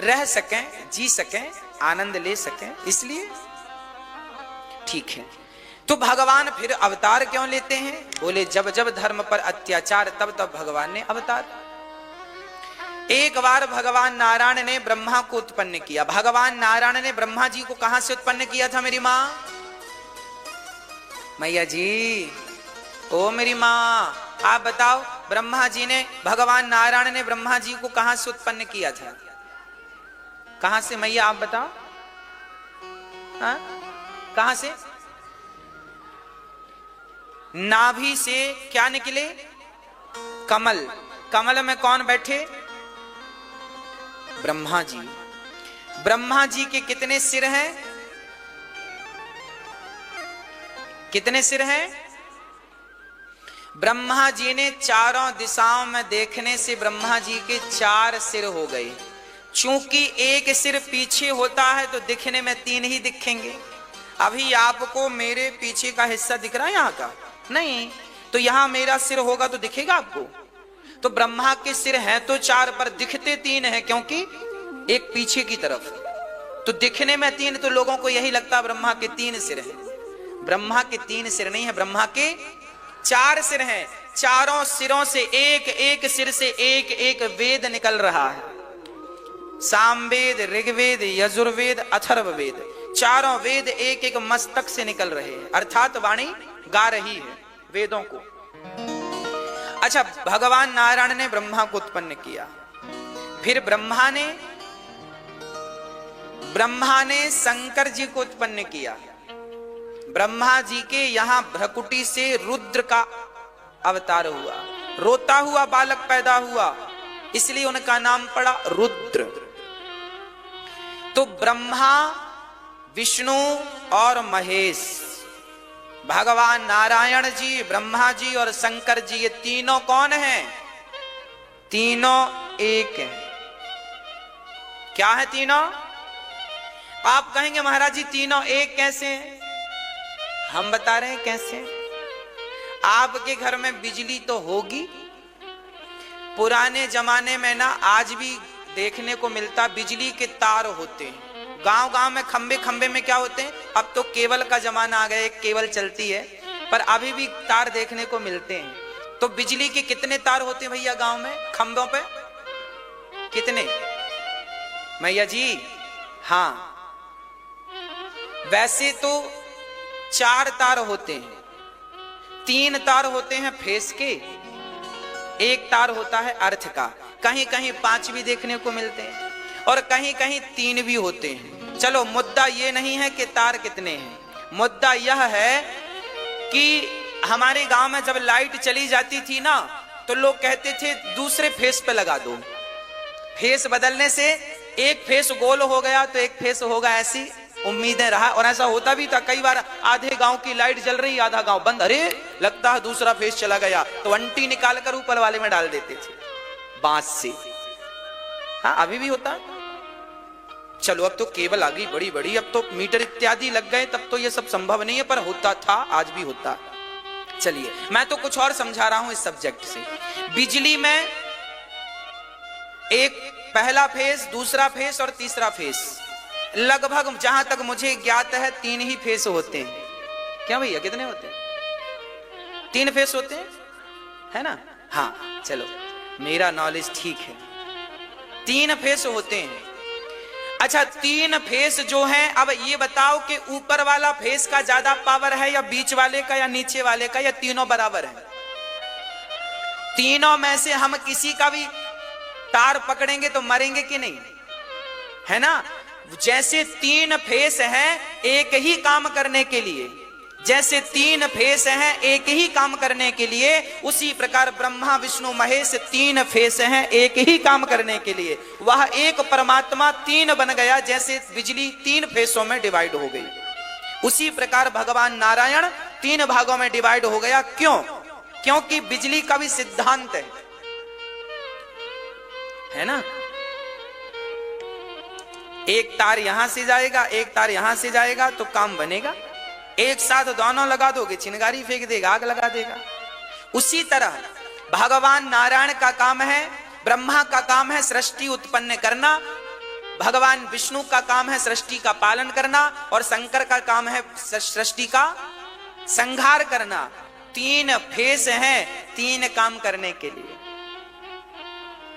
रह सकें, जी सकें, आनंद ले सकें, इसलिए ठीक है। तो भगवान फिर अवतार क्यों लेते हैं? बोले जब जब धर्म पर अत्याचार तब तब भगवान ने अवतार। एक बार भगवान नारायण ने ब्रह्मा को उत्पन्न किया। भगवान नारायण ने ब्रह्मा जी को कहां से उत्पन्न किया था मेरी मां? मैया जी ओ मेरी मां आप बताओ, ब्रह्मा जी ने, भगवान नारायण ने ब्रह्मा जी को कहां से उत्पन्न किया था? कहां से मैया आप बताओ? हाँ? कहां से? नाभि से क्या निकले? कमल। कमल में कौन बैठे? ब्रह्मा जी। ब्रह्मा जी के कितने सिर हैं? कितने सिर हैं? ब्रह्मा जी ने चारों दिशाओं में देखने से ब्रह्मा जी के 4 सिर हो गए। चूंकि एक सिर पीछे होता है तो दिखने में 3 ही दिखेंगे। अभी आपको मेरे पीछे का हिस्सा दिख रहा है यहां का? नहीं, तो यहां मेरा सिर होगा तो दिखेगा आपको। तो ब्रह्मा के सिर हैं तो 4 पर दिखते 3 हैं, क्योंकि एक पीछे की तरफ, तो दिखने में 3, तो लोगों को यही लगता है ब्रह्मा के 3 सिर हैं। ब्रह्मा के 3 सिर नहीं है, ब्रह्मा के 4 सिर हैं। चारों सिरों से एक एक सिर से एक एक वेद निकल रहा है। सामवेद, ऋग्वेद, यजुर्वेद, अथर्ववेद, चारों वेद एक एक मस्तक से निकल रहे हैं, अर्थात वाणी गा रही है वेदों को। अच्छा, भगवान नारायण ने ब्रह्मा को उत्पन्न किया। फिर ब्रह्मा ने शंकर जी को उत्पन्न किया। ब्रह्मा जी के यहां भ्रकुटी से रुद्र का अवतार हुआ। रोता हुआ बालक पैदा हुआ, इसलिए उनका नाम पड़ा रुद्र। तो ब्रह्मा, विष्णु और महेश, भगवान नारायण जी, ब्रह्मा जी और शंकर जी, ये तीनों कौन हैं? तीनों एक हैं। क्या है तीनों? आप कहेंगे महाराज जी तीनों एक कैसे हैं? हम बता रहे हैं कैसे। आपके घर में बिजली तो होगी। पुराने जमाने में ना, आज भी देखने को मिलता, बिजली के तार होते हैं गांव गांव में। खंबे खंबे में क्या होते हैं? अब तो केबल का जमाना आ गया, एक केबल चलती है, पर अभी भी तार देखने को मिलते हैं। तो बिजली के कितने तार होते हैं भैया गांव में, खंभों पे? कितने मैया जी? हाँ, वैसे तो 4 तार होते हैं। 3 तार होते हैं फेस के, 1 तार होता है अर्थ का। कहीं कहीं 5 भी देखने को मिलते हैं और कहीं कहीं 3 भी होते हैं। चलो, मुद्दा ये नहीं है कि तार कितने हैं, मुद्दा यह है कि हमारे गांव में जब लाइट चली जाती थी ना, तो लोग कहते थे दूसरे फेस पे लगा दो। फेस बदलने से एक फेस गोल हो गया तो एक फेस होगा ऐसी उम्मीदें रहा। और ऐसा होता भी था कई बार, आधे गांव की लाइट जल रही, आधा गांव बंद, अरे लगता है दूसरा फेस चला गया, तो अंटी निकाल कर ऊपर वाले में डाल देते थे बांस से। हाँ अभी भी होता। चलो अब तो केबल आ गई बड़ी बड़ी, अब तो मीटर इत्यादि लग गए, तब तो ये सब संभव नहीं है, पर होता था, आज भी होता। चलिए मैं तो कुछ और समझा रहा हूं इस सब्जेक्ट से। बिजली में एक पहला फेस, दूसरा फेस और तीसरा फेस, लगभग जहां तक मुझे ज्ञात है 3 ही फेस होते हैं। क्या भैया कितने होते हैं? 3 फेस होते हैं, है ना? हाँ चलो मेरा नॉलेज ठीक है, 3 फेस होते हैं। अच्छा 3 फेस जो हैं, अब ये बताओ कि ऊपर वाला फेस का ज्यादा पावर है या बीच वाले का या नीचे वाले का, या तीनों बराबर है? तीनों में से हम किसी का भी तार पकड़ेंगे तो मरेंगे कि नहीं, है ना? जैसे 3 फेस हैं एक ही काम करने के लिए, जैसे 3 फेस हैं एक ही काम करने के लिए, उसी प्रकार ब्रह्मा विष्णु महेश 3 फेस हैं एक ही काम करने के लिए। वह एक परमात्मा 3 बन गया, जैसे बिजली 3 फेसों में डिवाइड हो गई, उसी प्रकार भगवान नारायण 3 भागों में डिवाइड हो गया। क्यों? क्योंकि बिजली का भी सिद्धांत है ना, एक तार यहां से जाएगा, एक तार यहां से जाएगा तो काम बनेगा। एक साथ दोनों लगा दोगे, चिंगारी फेंक देगा, आग लगा देगा। उसी तरह भगवान नारायण का काम है, ब्रह्मा का काम है सृष्टि उत्पन्न करना, भगवान विष्णु का काम है सृष्टि का पालन करना, और शंकर का काम है सृष्टि का संहार करना। 3 फेस हैं 3 काम करने के लिए।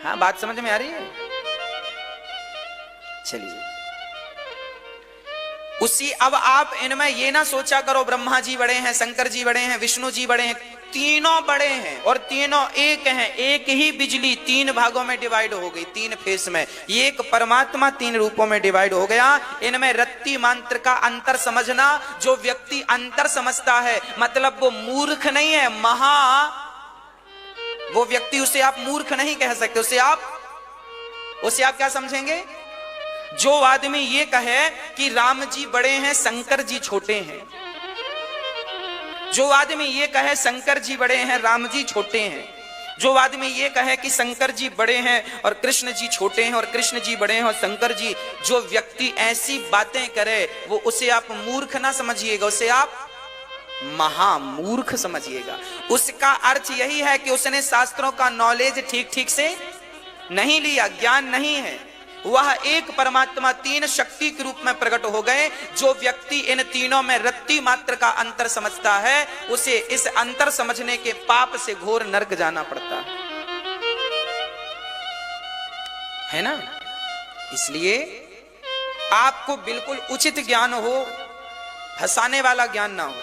हाँ बात समझ में आ रही है? चलिए उसी, अब आप इनमें ये ना सोचा करो ब्रह्मा जी बड़े हैं, शंकर जी बड़े हैं, विष्णु जी बड़े हैं, तीनों बड़े हैं और तीनों एक हैं। एक ही बिजली 3 भागों में डिवाइड हो गई, 3 फेस में। एक परमात्मा 3 रूपों में डिवाइड हो गया। इनमें रत्ती मात्र का अंतर समझना। जो व्यक्ति अंतर समझता है मतलब वो मूर्ख नहीं है, वो व्यक्ति, उसे आप मूर्ख नहीं कह सकते, उसे आप क्या समझेंगे? जो आदमी ये कहे कि राम जी बड़े हैं शंकर जी छोटे हैं, जो आदमी ये कहे शंकर जी बड़े हैं राम जी छोटे हैं, जो आदमी ये कहे कि शंकर जी बड़े हैं और कृष्ण जी छोटे हैं और कृष्ण जी बड़े हैं और शंकर जी, जो व्यक्ति ऐसी बातें करे वो, उसे आप मूर्ख ना समझिएगा, उसे आप महामूर्ख समझिएगा। उसका अर्थ यही है कि उसने शास्त्रों का नॉलेज ठीक से नहीं लिया, ज्ञान नहीं है। वह एक परमात्मा 3 शक्ति के रूप में प्रकट हो गए। जो व्यक्ति इन तीनों में रत्ती मात्र का अंतर समझता है, उसे इस अंतर समझने के पाप से घोर नरक जाना पड़ता है ना? इसलिए आपको बिल्कुल उचित ज्ञान हो, फंसाने वाला ज्ञान ना हो।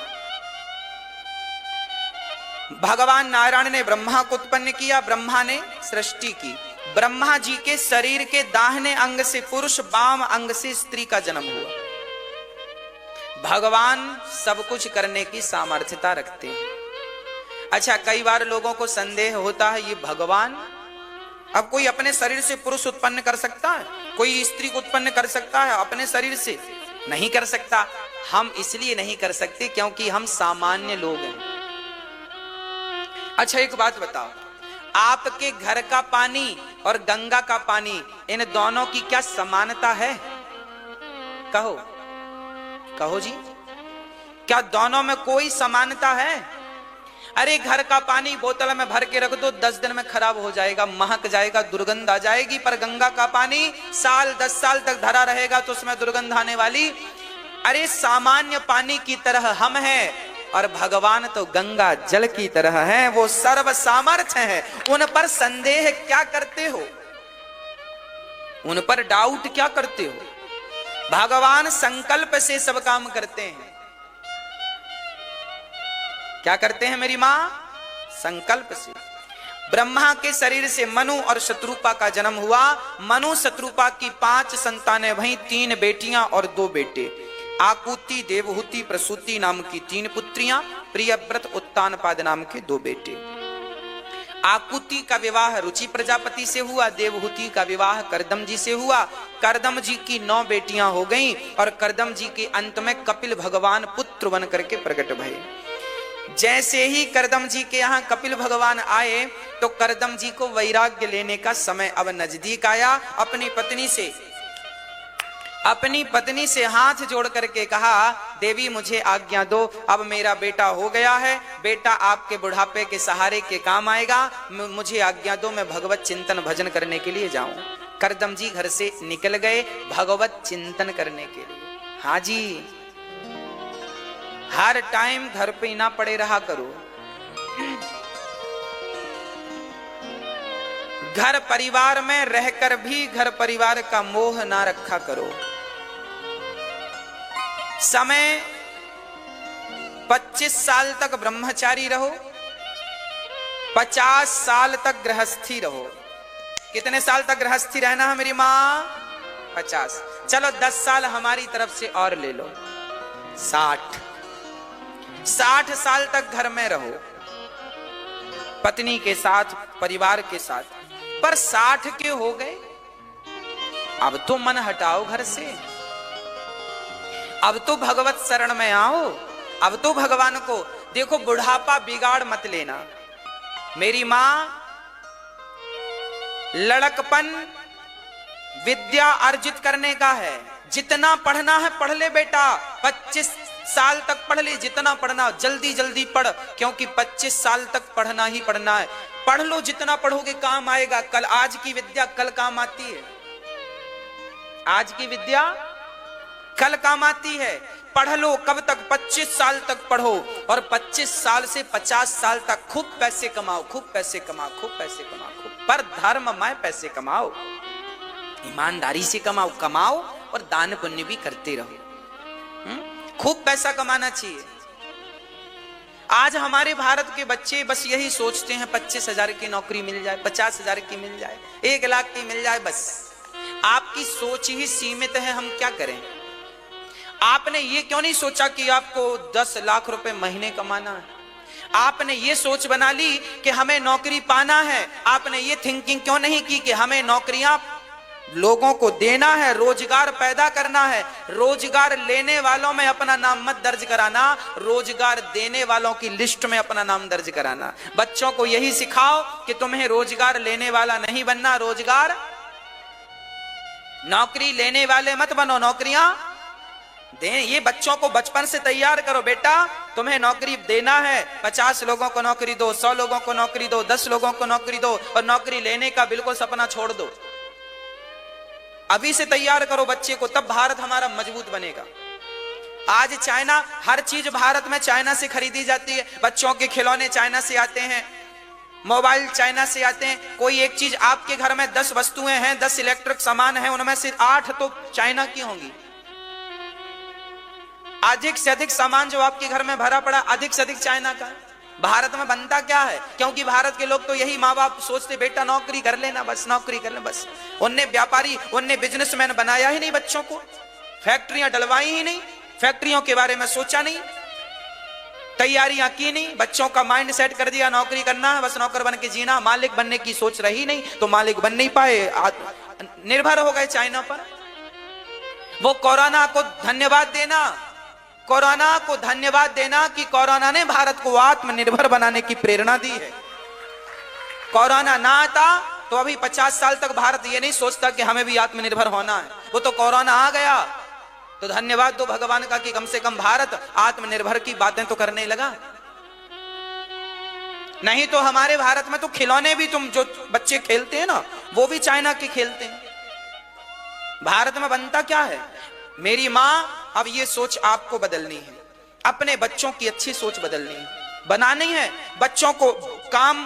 भगवान नारायण ने ब्रह्मा को उत्पन्न किया, ब्रह्मा ने सृष्टि की। ब्रह्मा जी के शरीर के दाहिने अंग से पुरुष, बाम अंग से स्त्री का जन्म हुआ। भगवान सब कुछ करने की सामर्थ्यता रखते हैं। अच्छा कई बार लोगों को संदेह होता है, ये भगवान, अब कोई अपने शरीर से पुरुष उत्पन्न कर सकता है? कोई स्त्री को उत्पन्न कर सकता है अपने शरीर से? नहीं कर सकता। हम इसलिए नहीं कर सकते क्योंकि हम सामान्य लोग हैं। अच्छा एक बात बताओ, आपके घर का पानी और गंगा का पानी, इन दोनों की क्या समानता है? कहो जी, क्या दोनों में कोई समानता है? अरे घर का पानी बोतल में भर के रख दो, 10 दिन में खराब हो जाएगा, महक जाएगा, दुर्गंध आ जाएगी। पर गंगा का पानी 10 साल तक धरा रहेगा तो उसमें दुर्गंध आने वाली? अरे सामान्य पानी की तरह हम हैं और भगवान तो गंगा जल की तरह हैं, वो सर्व सामर्थ्य हैं। उन पर संदेह क्या करते हो? उन पर डाउट क्या करते हो? भगवान संकल्प से सब काम करते हैं। क्या करते हैं मेरी मां? संकल्प से। ब्रह्मा के शरीर से मनु और शत्रुपा का जन्म हुआ। मनु शत्रुपा की 5 संतानें भई, 3 बेटियां और 2 बेटे। आकुति, देवहूति, प्रसूति नाम की 3 पुत्रियां, प्रियव्रत, उत्तानपाद नाम के 2 बेटे। आकुति का विवाह रुचि प्रजापति से हुआ, देवहूति का विवाह करदम जी से हुआ। करदम जी की 9 बेटियां हो गईं और करदम जी के अंत में कपिल भगवान पुत्र बन करके प्रकट भये। जैसे ही करदम जी के यहाँ कपिल भगवान आए तो करदम जी को वैराग्य लेने का समय अब नजदीक आया। अपनी पत्नी से हाथ जोड़ करके कहा, देवी मुझे आज्ञा दो, अब मेरा बेटा हो गया है, बेटा आपके बुढ़ापे के सहारे के काम आएगा, मुझे आज्ञा दो, मैं भगवत चिंतन भजन करने के लिए जाऊं। करदम जी घर से निकल गए भगवत चिंतन करने के लिए। हाँ जी, हर टाइम घर पे ना पड़े रहा करो, घर परिवार में रहकर भी घर परिवार का मोह ना रखा करो। समय 25 साल तक ब्रह्मचारी रहो, 50 साल तक गृहस्थी रहो। कितने साल तक गृहस्थी रहना है मेरी मां? 50। चलो 10 साल हमारी तरफ से और ले लो, 60 साल तक घर में रहो, पत्नी के साथ, परिवार के साथ। पर 60 के हो गए, अब तो मन हटाओ घर से, अब तो भगवत शरण में आओ, अब तो भगवान को देखो। बुढ़ापा बिगाड़ मत लेना मेरी मां। लड़कपन विद्या अर्जित करने का है, जितना पढ़ना है पढ़ ले बेटा, 25 साल तक पढ़ ले, जितना पढ़ना जल्दी जल्दी पढ़, क्योंकि 25 साल तक पढ़ना ही पढ़ना है। पढ़ लो, जितना पढ़ोगे काम आएगा कल। आज की विद्या कल काम आती है, आज की विद्या कल काम आती है। पढ़ लो, कब तक? 25 साल तक पढ़ो और 25 साल से 50 साल तक खूब पैसे कमाओ, खूब पैसे कमाओ, खूब पैसे कमाओ, खूब, पर धर्ममय पैसे कमाओ, ईमानदारी से कमाओ, कमाओ और दान पुण्य भी करते रहो। खूब पैसा कमाना चाहिए। आज हमारे भारत के बच्चे बस यही सोचते हैं 25,000 की नौकरी मिल जाए, 50,000 की मिल जाए, 1 लाख की मिल जाए, बस। आपकी सोच ही सीमित है, हम क्या करें? आपने ये क्यों नहीं सोचा कि आपको 10 लाख रुपए महीने कमाना है? आपने ये सोच बना ली कि हमें नौकरी पाना है। आपने ये थिंकिंग क्यों नहीं की कि हमें नौकरियां लोगों को देना है, रोजगार पैदा करना है। रोजगार लेने वालों में अपना नाम मत दर्ज कराना, रोजगार देने वालों की लिस्ट में अपना नाम दर्ज कराना। बच्चों को यही सिखाओ कि तुम्हें रोजगार लेने वाला नहीं बनना, रोजगार नौकरी लेने वाले मत बनो, नौकरियां दें। ये बच्चों को बचपन से तैयार करो, बेटा तुम्हें नौकरी देना है, 50 लोगों को नौकरी दो, 100 लोगों को नौकरी दो, 10 लोगों को नौकरी दो, और नौकरी लेने का बिल्कुल सपना छोड़ दो। अभी से तैयार करो बच्चे को, तब भारत हमारा मजबूत बनेगा। आज चाइना, हर चीज भारत में चाइना से खरीदी जाती है। बच्चों के खिलौने चाइना से आते हैं, मोबाइल चाइना से आते हैं। कोई एक चीज, आपके घर में 10 वस्तुएं हैं, 10 इलेक्ट्रिक सामान हैं, उनमें से 8 तो चाइना की होंगी। अधिक से अधिक सामान जो आपके घर में भरा पड़ा, अधिक से अधिक चाइना का। भारत में बनता क्या है? क्योंकि भारत के लोग तो यही माँ बाप सोचते, बेटा नौकरी कर लेना, बस नौकरी कर ले, बस। उनने व्यापारी, उनने बिजनेसमैन बनाया ही नहीं बच्चों को, फैक्ट्रियां डलवाई ही नहीं, फैक्ट्रियों के बारे में सोचा नहीं, तैयारियां की नहीं, बच्चों का माइंड सेट कर दिया नौकरी करना है, बस नौकर बन के जीना। मालिक बनने की सोच रही नहीं, तो मालिक बन नहीं पाए, निर्भर हो गए चाइना पर। वो कोरोना को धन्यवाद देना, कोरोना को धन्यवाद देना कि कोरोना ने भारत को आत्मनिर्भर बनाने की प्रेरणा दी है। कोरोना ना आता तो अभी 50 साल तक भारत ये नहीं सोचता कि हमें भी आत्मनिर्भर होना है। वो तो कोरोना आ गया तो धन्यवाद दो भगवान का कि कम से कम भारत आत्मनिर्भर की बातें तो करने लगा। नहीं तो हमारे भारत में तो खिलौने भी, तुम जो बच्चे खेलते हैं ना, वो भी चाइना के खेलते हैं। भारत में बनता क्या है? मेरी मां, अब ये सोच आपको बदलनी है, अपने बच्चों की अच्छी सोच बदलनी है, बनानी है। बच्चों को काम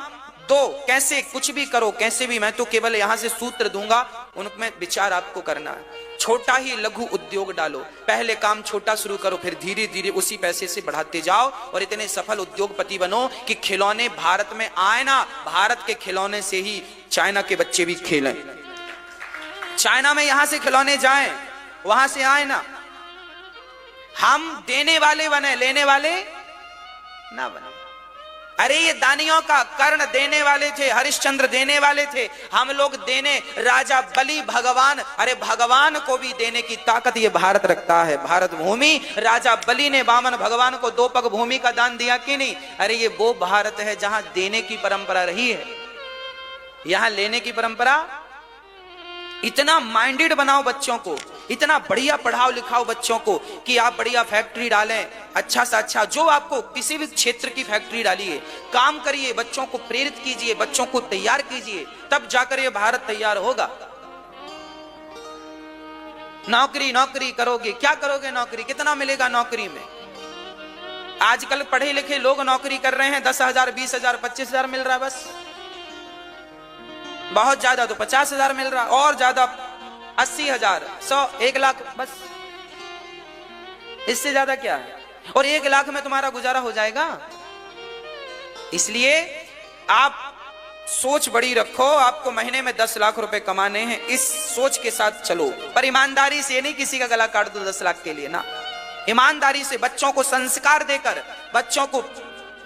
दो, कैसे कुछ भी करो, कैसे भी, मैं तो केवल यहां से सूत्र दूंगा, उनमें विचार आपको करना है। छोटा ही लघु उद्योग डालो, पहले काम छोटा शुरू करो, फिर धीरे धीरे उसी पैसे से बढ़ाते जाओ और इतने सफल उद्योगपति बनो कि खिलौने भारत में आए ना, भारत के खिलौने से ही चाइना के बच्चे भी खेलें। चाइना में यहां से खिलौने जाएं, वहां से आए ना। हम देने वाले बने, लेने वाले ना बने। अरे ये दानियों का कर्ण देने वाले थे, हरिश्चंद्र देने वाले थे, हम लोग देने, राजा बलि भगवान, अरे भगवान को भी देने की ताकत ये भारत रखता है। भारत भूमि, राजा बलि ने वामन भगवान को 2 पग भूमि का दान दिया कि नहीं? अरे ये वो भारत है जहां देने की परंपरा रही है, यहां लेने की परंपरा। इतना माइंडेड बनाओ बच्चों को, इतना बढ़िया पढ़ाओ लिखाओ बच्चों को कि आप बढ़िया फैक्ट्री डालें, अच्छा सा अच्छा, जो आपको किसी भी क्षेत्र की फैक्ट्री डालिए, काम करिए, बच्चों को प्रेरित कीजिए, बच्चों को तैयार कीजिए, तब जाकर ये भारत तैयार होगा। नौकरी नौकरी करोगे, क्या करोगे? नौकरी कितना मिलेगा नौकरी में? आजकल पढ़े लिखे लोग नौकरी कर रहे हैं, 10,000, 20,000, 25,000 मिल रहा है बस। बहुत ज्यादा तो 50,000 मिल रहा, और ज्यादा 80,000, 100, 1 लाख बस। इससे ज्यादा क्या है? और 1 लाख में तुम्हारा गुजारा हो जाएगा? इसलिए आप सोच बड़ी रखो, आपको महीने में 10 लाख रुपए कमाने हैं, इस सोच के साथ चलो। पर ईमानदारी से नहीं किसी का गला काट दो 10 लाख के लिए ना। ईमानदारी से बच्चों को संस्कार देकर बच्चों को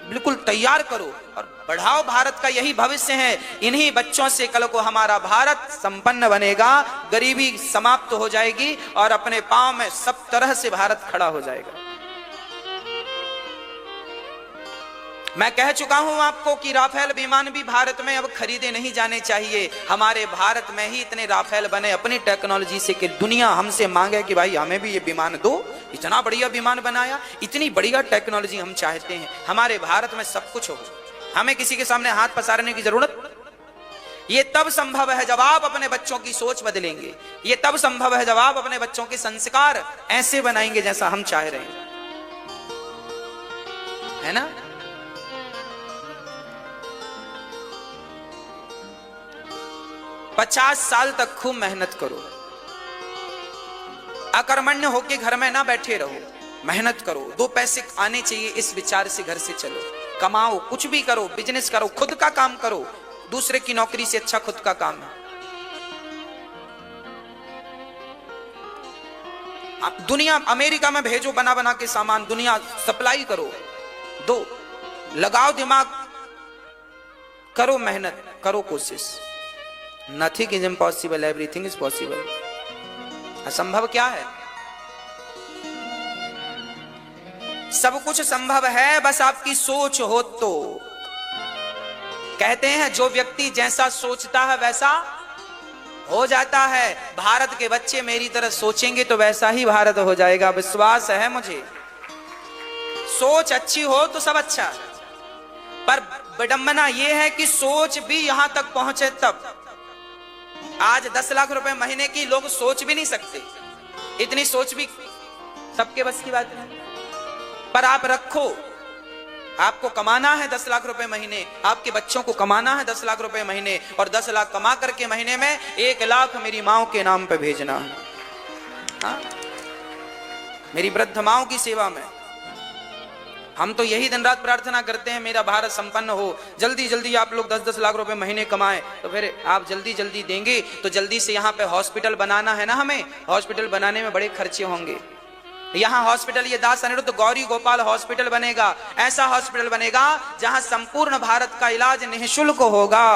बिल्कुल तैयार करो और बढ़ाओ। भारत का यही भविष्य है। इन्हीं बच्चों से कल को हमारा भारत संपन्न बनेगा, गरीबी समाप्त हो जाएगी और अपने पांव में सब तरह से भारत खड़ा हो जाएगा। मैं कह चुका हूं आपको कि राफेल विमान भी भारत में अब खरीदे नहीं जाने चाहिए। हमारे भारत में ही इतने राफेल बने अपनी टेक्नोलॉजी से कि दुनिया हमसे मांगे कि भाई हमें भी ये विमान दो। इतना बढ़िया विमान बनाया, इतनी बढ़िया टेक्नोलॉजी हम चाहते हैं। हमारे भारत में सब कुछ हो, हमें किसी के सामने हाथ पसारने की जरूरत। ये तब संभव है जब आप अपने बच्चों की सोच बदलेंगे। ये तब संभव है जब आप अपने बच्चों के संस्कार ऐसे बनाएंगे जैसा हम चाह रहे हैं, है ना? पचास साल तक खूब मेहनत करो, अकर्मण्य होके घर में ना बैठे रहो, मेहनत करो, 2 पैसे आने चाहिए, इस विचार से घर से चलो, कमाओ, कुछ भी करो, बिजनेस करो, खुद का काम करो। दूसरे की नौकरी से अच्छा खुद का काम है। दुनिया अमेरिका में भेजो बना बना के सामान, दुनिया सप्लाई करो, दो, लगाओ दिमाग, करो मेहनत, करो कोशिश। Nothing is impossible, everything is possible। असंभव क्या है? सब कुछ संभव है, बस आपकी सोच हो तो। कहते हैं जो व्यक्ति जैसा सोचता है वैसा हो जाता है। भारत के बच्चे मेरी तरह सोचेंगे तो वैसा ही भारत हो जाएगा, विश्वास है मुझे। सोच अच्छी हो तो सब अच्छा, पर विडंबना यह है कि सोच भी यहां तक पहुंचे तब। आज 10 लाख रुपए महीने की लोग सोच भी नहीं सकते, इतनी सोच भी सबके बस की बात नहीं। पर आप रखो, आपको कमाना है 10 लाख रुपए महीने, आपके बच्चों को कमाना है 10 लाख रुपए महीने, और 10 लाख कमा करके महीने में 1 लाख मेरी माओ के नाम पे भेजना है। हाँ? मेरी वृद्ध माओ की सेवा में। हम तो यही दिन रात प्रार्थना करते हैं मेरा भारत संपन्न हो, जल्दी जल्दी आप लोग 10-10 लाख रुपए महीने कमाएं। तो फिर आप जल्दी जल्दी देंगे तो जल्दी से यहाँ पे हॉस्पिटल बनाना है ना, हमें हॉस्पिटल बनाने में बड़े खर्चे होंगे। यहाँ हॉस्पिटल, ये दास अनिरुद्ध गौरी गोपाल हॉस्पिटल बनेगा, ऐसा हॉस्पिटल बनेगा जहां संपूर्ण भारत का इलाज निःशुल्क होगा।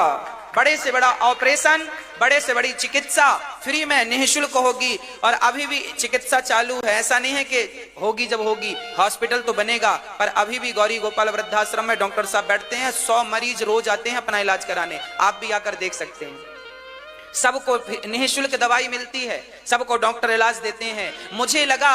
बड़े से बड़ा ऑपरेशन, बड़े से बड़ी चिकित्सा फ्री में निःशुल्क होगी। और अभी भी चिकित्सा चालू है, ऐसा नहीं है कि होगी जब होगी, हॉस्पिटल तो बनेगा। पर अभी भी गौरी गोपाल वृद्धाश्रम में डॉक्टर साहब बैठते हैं, 100 मरीज रोज आते हैं अपना इलाज कराने, आप भी आकर देख सकते हैं। सबको निःशुल्क दवाई मिलती है, सबको डॉक्टर इलाज देते हैं। मुझे लगा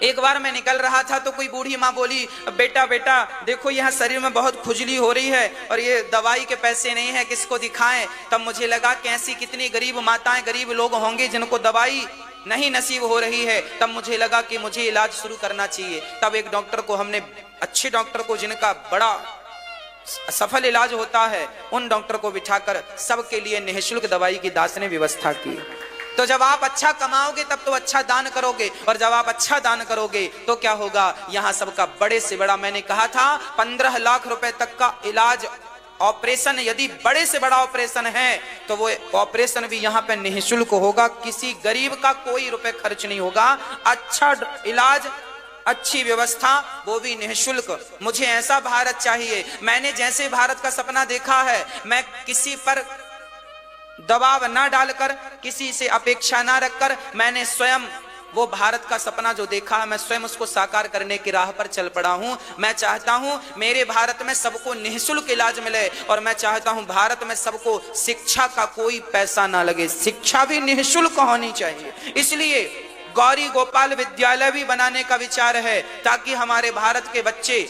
एक बार मैं निकल रहा था तो कोई बूढ़ी माँ बोली, बेटा बेटा देखो यहाँ शरीर में बहुत खुजली हो रही है और ये दवाई के पैसे नहीं है, किसको दिखाएं। तब मुझे लगा कि ऐसी कितनी गरीब माताएं, गरीब लोग होंगे जिनको दवाई नहीं नसीब हो रही है। तब मुझे लगा कि मुझे इलाज शुरू करना चाहिए। तब एक डॉक्टर को हमने, अच्छे डॉक्टर को जिनका बड़ा सफल इलाज होता है, उन डॉक्टर को बिठाकर सबके लिए निःशुल्क दवाई की दास ने व्यवस्था की। तो जब आप अच्छा कमाओगे तब तो अच्छा दान करोगे, और जब आप अच्छा दान करोगे तो क्या होगा, यहाँ सबका बड़े से बड़ा, मैंने कहा था 15 लाख रुपए तक का इलाज, ऑपरेशन, यदि बड़े से बड़ा ऑपरेशन है तो वो ऑपरेशन भी यहाँ पे निःशुल्क होगा, किसी गरीब का कोई रुपए खर्च नहीं होगा। अच्छा इलाज अच्छी व्यवस्था, वो भी निःशुल्क। मुझे ऐसा भारत चाहिए। मैंने जैसे भारत का सपना देखा है, मैं किसी पर दबाव ना डालकर, किसी से अपेक्षा ना रखकर, मैंने स्वयं वो भारत का सपना जो देखा है, मैं स्वयं उसको साकार करने की राह पर चल पड़ा हूं। मैं चाहता हूं मेरे भारत में सबको निःशुल्क इलाज मिले, और मैं चाहता हूं भारत में सबको शिक्षा का कोई पैसा ना लगे, शिक्षा भी निःशुल्क होनी चाहिए। इसलिए गौरी गोपाल विद्यालय भी बनाने का विचार है, ताकि हमारे भारत के बच्चे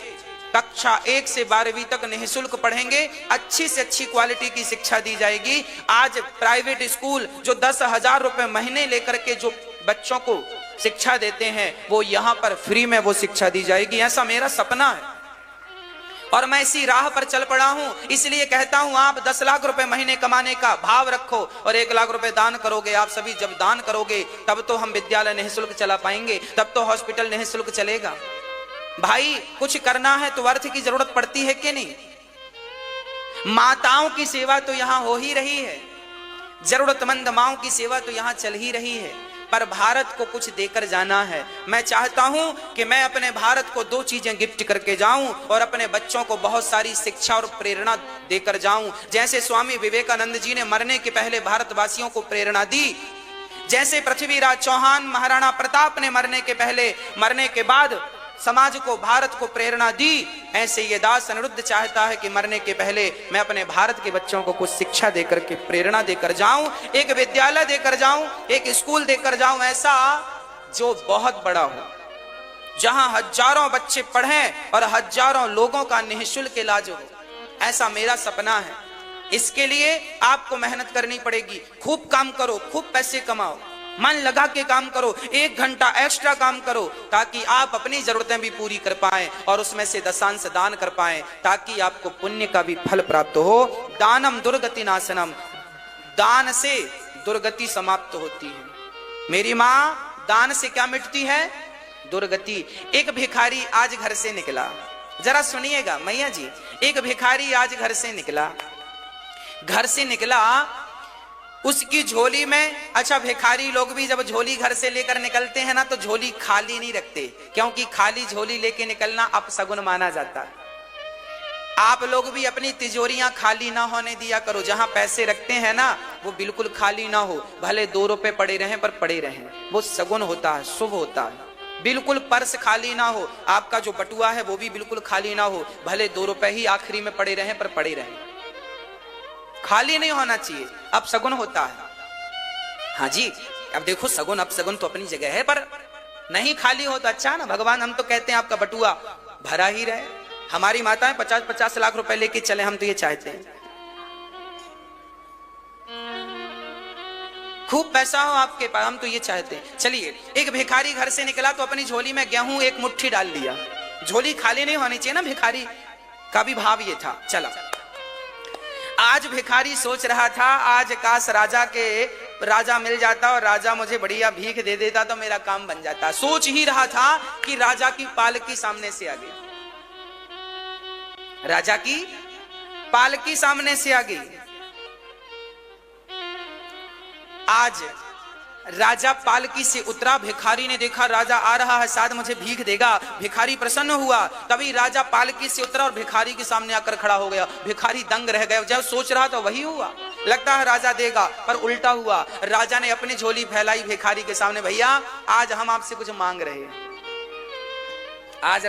कक्षा 1 से 12वीं तक निःशुल्क पढ़ेंगे, अच्छी से अच्छी क्वालिटी की शिक्षा दी जाएगी। आज प्राइवेट स्कूल जो 10,000 रुपए महीने लेकर के जो बच्चों को शिक्षा देते हैं, वो यहाँ पर फ्री में वो शिक्षा दी जाएगी। ऐसा मेरा सपना है और मैं इसी राह पर चल पड़ा हूं। इसलिए कहता हूं, आप 10 लाख रुपए महीने कमाने का भाव रखो और 1 लाख रुपए दान करोगे। आप सभी जब दान करोगे तब तो हम विद्यालय निःशुल्क चला पाएंगे, तब तो हॉस्पिटल निःशुल्क चलेगा। भाई, कुछ करना है तो अर्थ की जरूरत पड़ती है कि नहीं? माताओं की सेवा तो यहां हो ही रही है, जरूरतमंद माओं की सेवा तो यहां चल ही रही है, पर भारत को कुछ देकर जाना है। मैं चाहता हूं कि मैं अपने भारत को 2 चीजें गिफ्ट करके जाऊं और अपने बच्चों को बहुत सारी शिक्षा और प्रेरणा देकर जाऊं। जैसे स्वामी विवेकानंद जी ने मरने के पहले भारतवासियों को प्रेरणा दी, जैसे पृथ्वीराज चौहान, महाराणा प्रताप ने मरने के बाद समाज को, भारत को प्रेरणा दी, ऐसे ये दास अनिरुद्ध चाहता है कि मरने के पहले मैं अपने भारत के बच्चों को कुछ शिक्षा देकर के, प्रेरणा देकर जाऊं, एक विद्यालय देकर जाऊं, एक स्कूल देकर जाऊं, ऐसा जो बहुत बड़ा हो, जहां हजारों बच्चे पढ़ें और हजारों लोगों का निःशुल्क इलाज हो। ऐसा मेरा सपना है। इसके लिए आपको मेहनत करनी पड़ेगी। खूब काम करो, खूब पैसे कमाओ, मन लगा के काम करो, 1 घंटा एक्स्ट्रा काम करो, ताकि आप अपनी जरूरतें भी पूरी कर पाएं और उसमें से दशांश दान कर पाएं, ताकि आपको पुण्य का भी फल प्राप्त हो। दानम दुर्गति नाशनम, दान से दुर्गति समाप्त होती है। मेरी मां, दान से क्या मिटती है? दुर्गति। एक भिखारी आज घर से निकला, जरा सुनिएगा मैया जी, एक भिखारी आज घर से निकला, उसकी झोली में, अच्छा भिखारी लोग भी जब झोली घर से लेकर निकलते हैं ना, तो झोली खाली नहीं रखते, क्योंकि खाली झोली लेके निकलना अपशगुन माना जाता है। आप लोग भी अपनी तिजोरियां खाली ना होने दिया करो। जहां पैसे रखते हैं ना, वो बिल्कुल खाली ना हो, भले 2 रुपए पड़े रहें पर पड़े रहें, वो शगुन होता है, शुभ होता है। बिल्कुल पर्स खाली ना हो, आपका जो बटुआ है वो भी बिल्कुल खाली ना हो, भले 2 रुपए ही आखिरी में पड़े रहें पर पड़े रहें, खाली नहीं होना चाहिए, अब सगुन होता है। हाँ जी, अब देखो सगुन अपसगुन तो अपनी जगह है, पर नहीं खाली हो तो अच्छा ना। भगवान, हम तो कहते हैं आपका बटुआ भरा ही रहे। हमारी माताएं 50-50 लाख रुपए लेके चले, हम तो ये चाहते हैं खूब पैसा हो आपके पास, हम तो ये चाहते हैं। चलिए, एक भिखारी घर से निकला तो अपनी झोली में गेहूं 1 मुट्ठी डाल लिया। झोली खाली नहीं होनी चाहिए ना, भिखारी का भी भाव ये था। चला, आज भिखारी सोच रहा था, आज काश राजा मिल जाता और राजा मुझे बढ़िया भीख दे देता तो मेरा काम बन जाता। सोच ही रहा था कि राजा की पालकी सामने से आ गई, राजा की पालकी सामने से आ गई। आज राजा पालकी से उतरा, भिखारी ने देखा राजा आ रहा है, शायद मुझे भीख देगा। भिखारी प्रसन्न हुआ, तभी राजा पालकी से उतरा और भिखारी के सामने आकर खड़ा हो गया। भिखारी दंग रह गया, जब सोच रहा था वही हुआ, लगता है राजा देगा, पर उल्टा हुआ। राजा ने अपनी झोली फैलाई भिखारी के सामने, भैया आज हम आपसे कुछ मांग रहे हैं। आज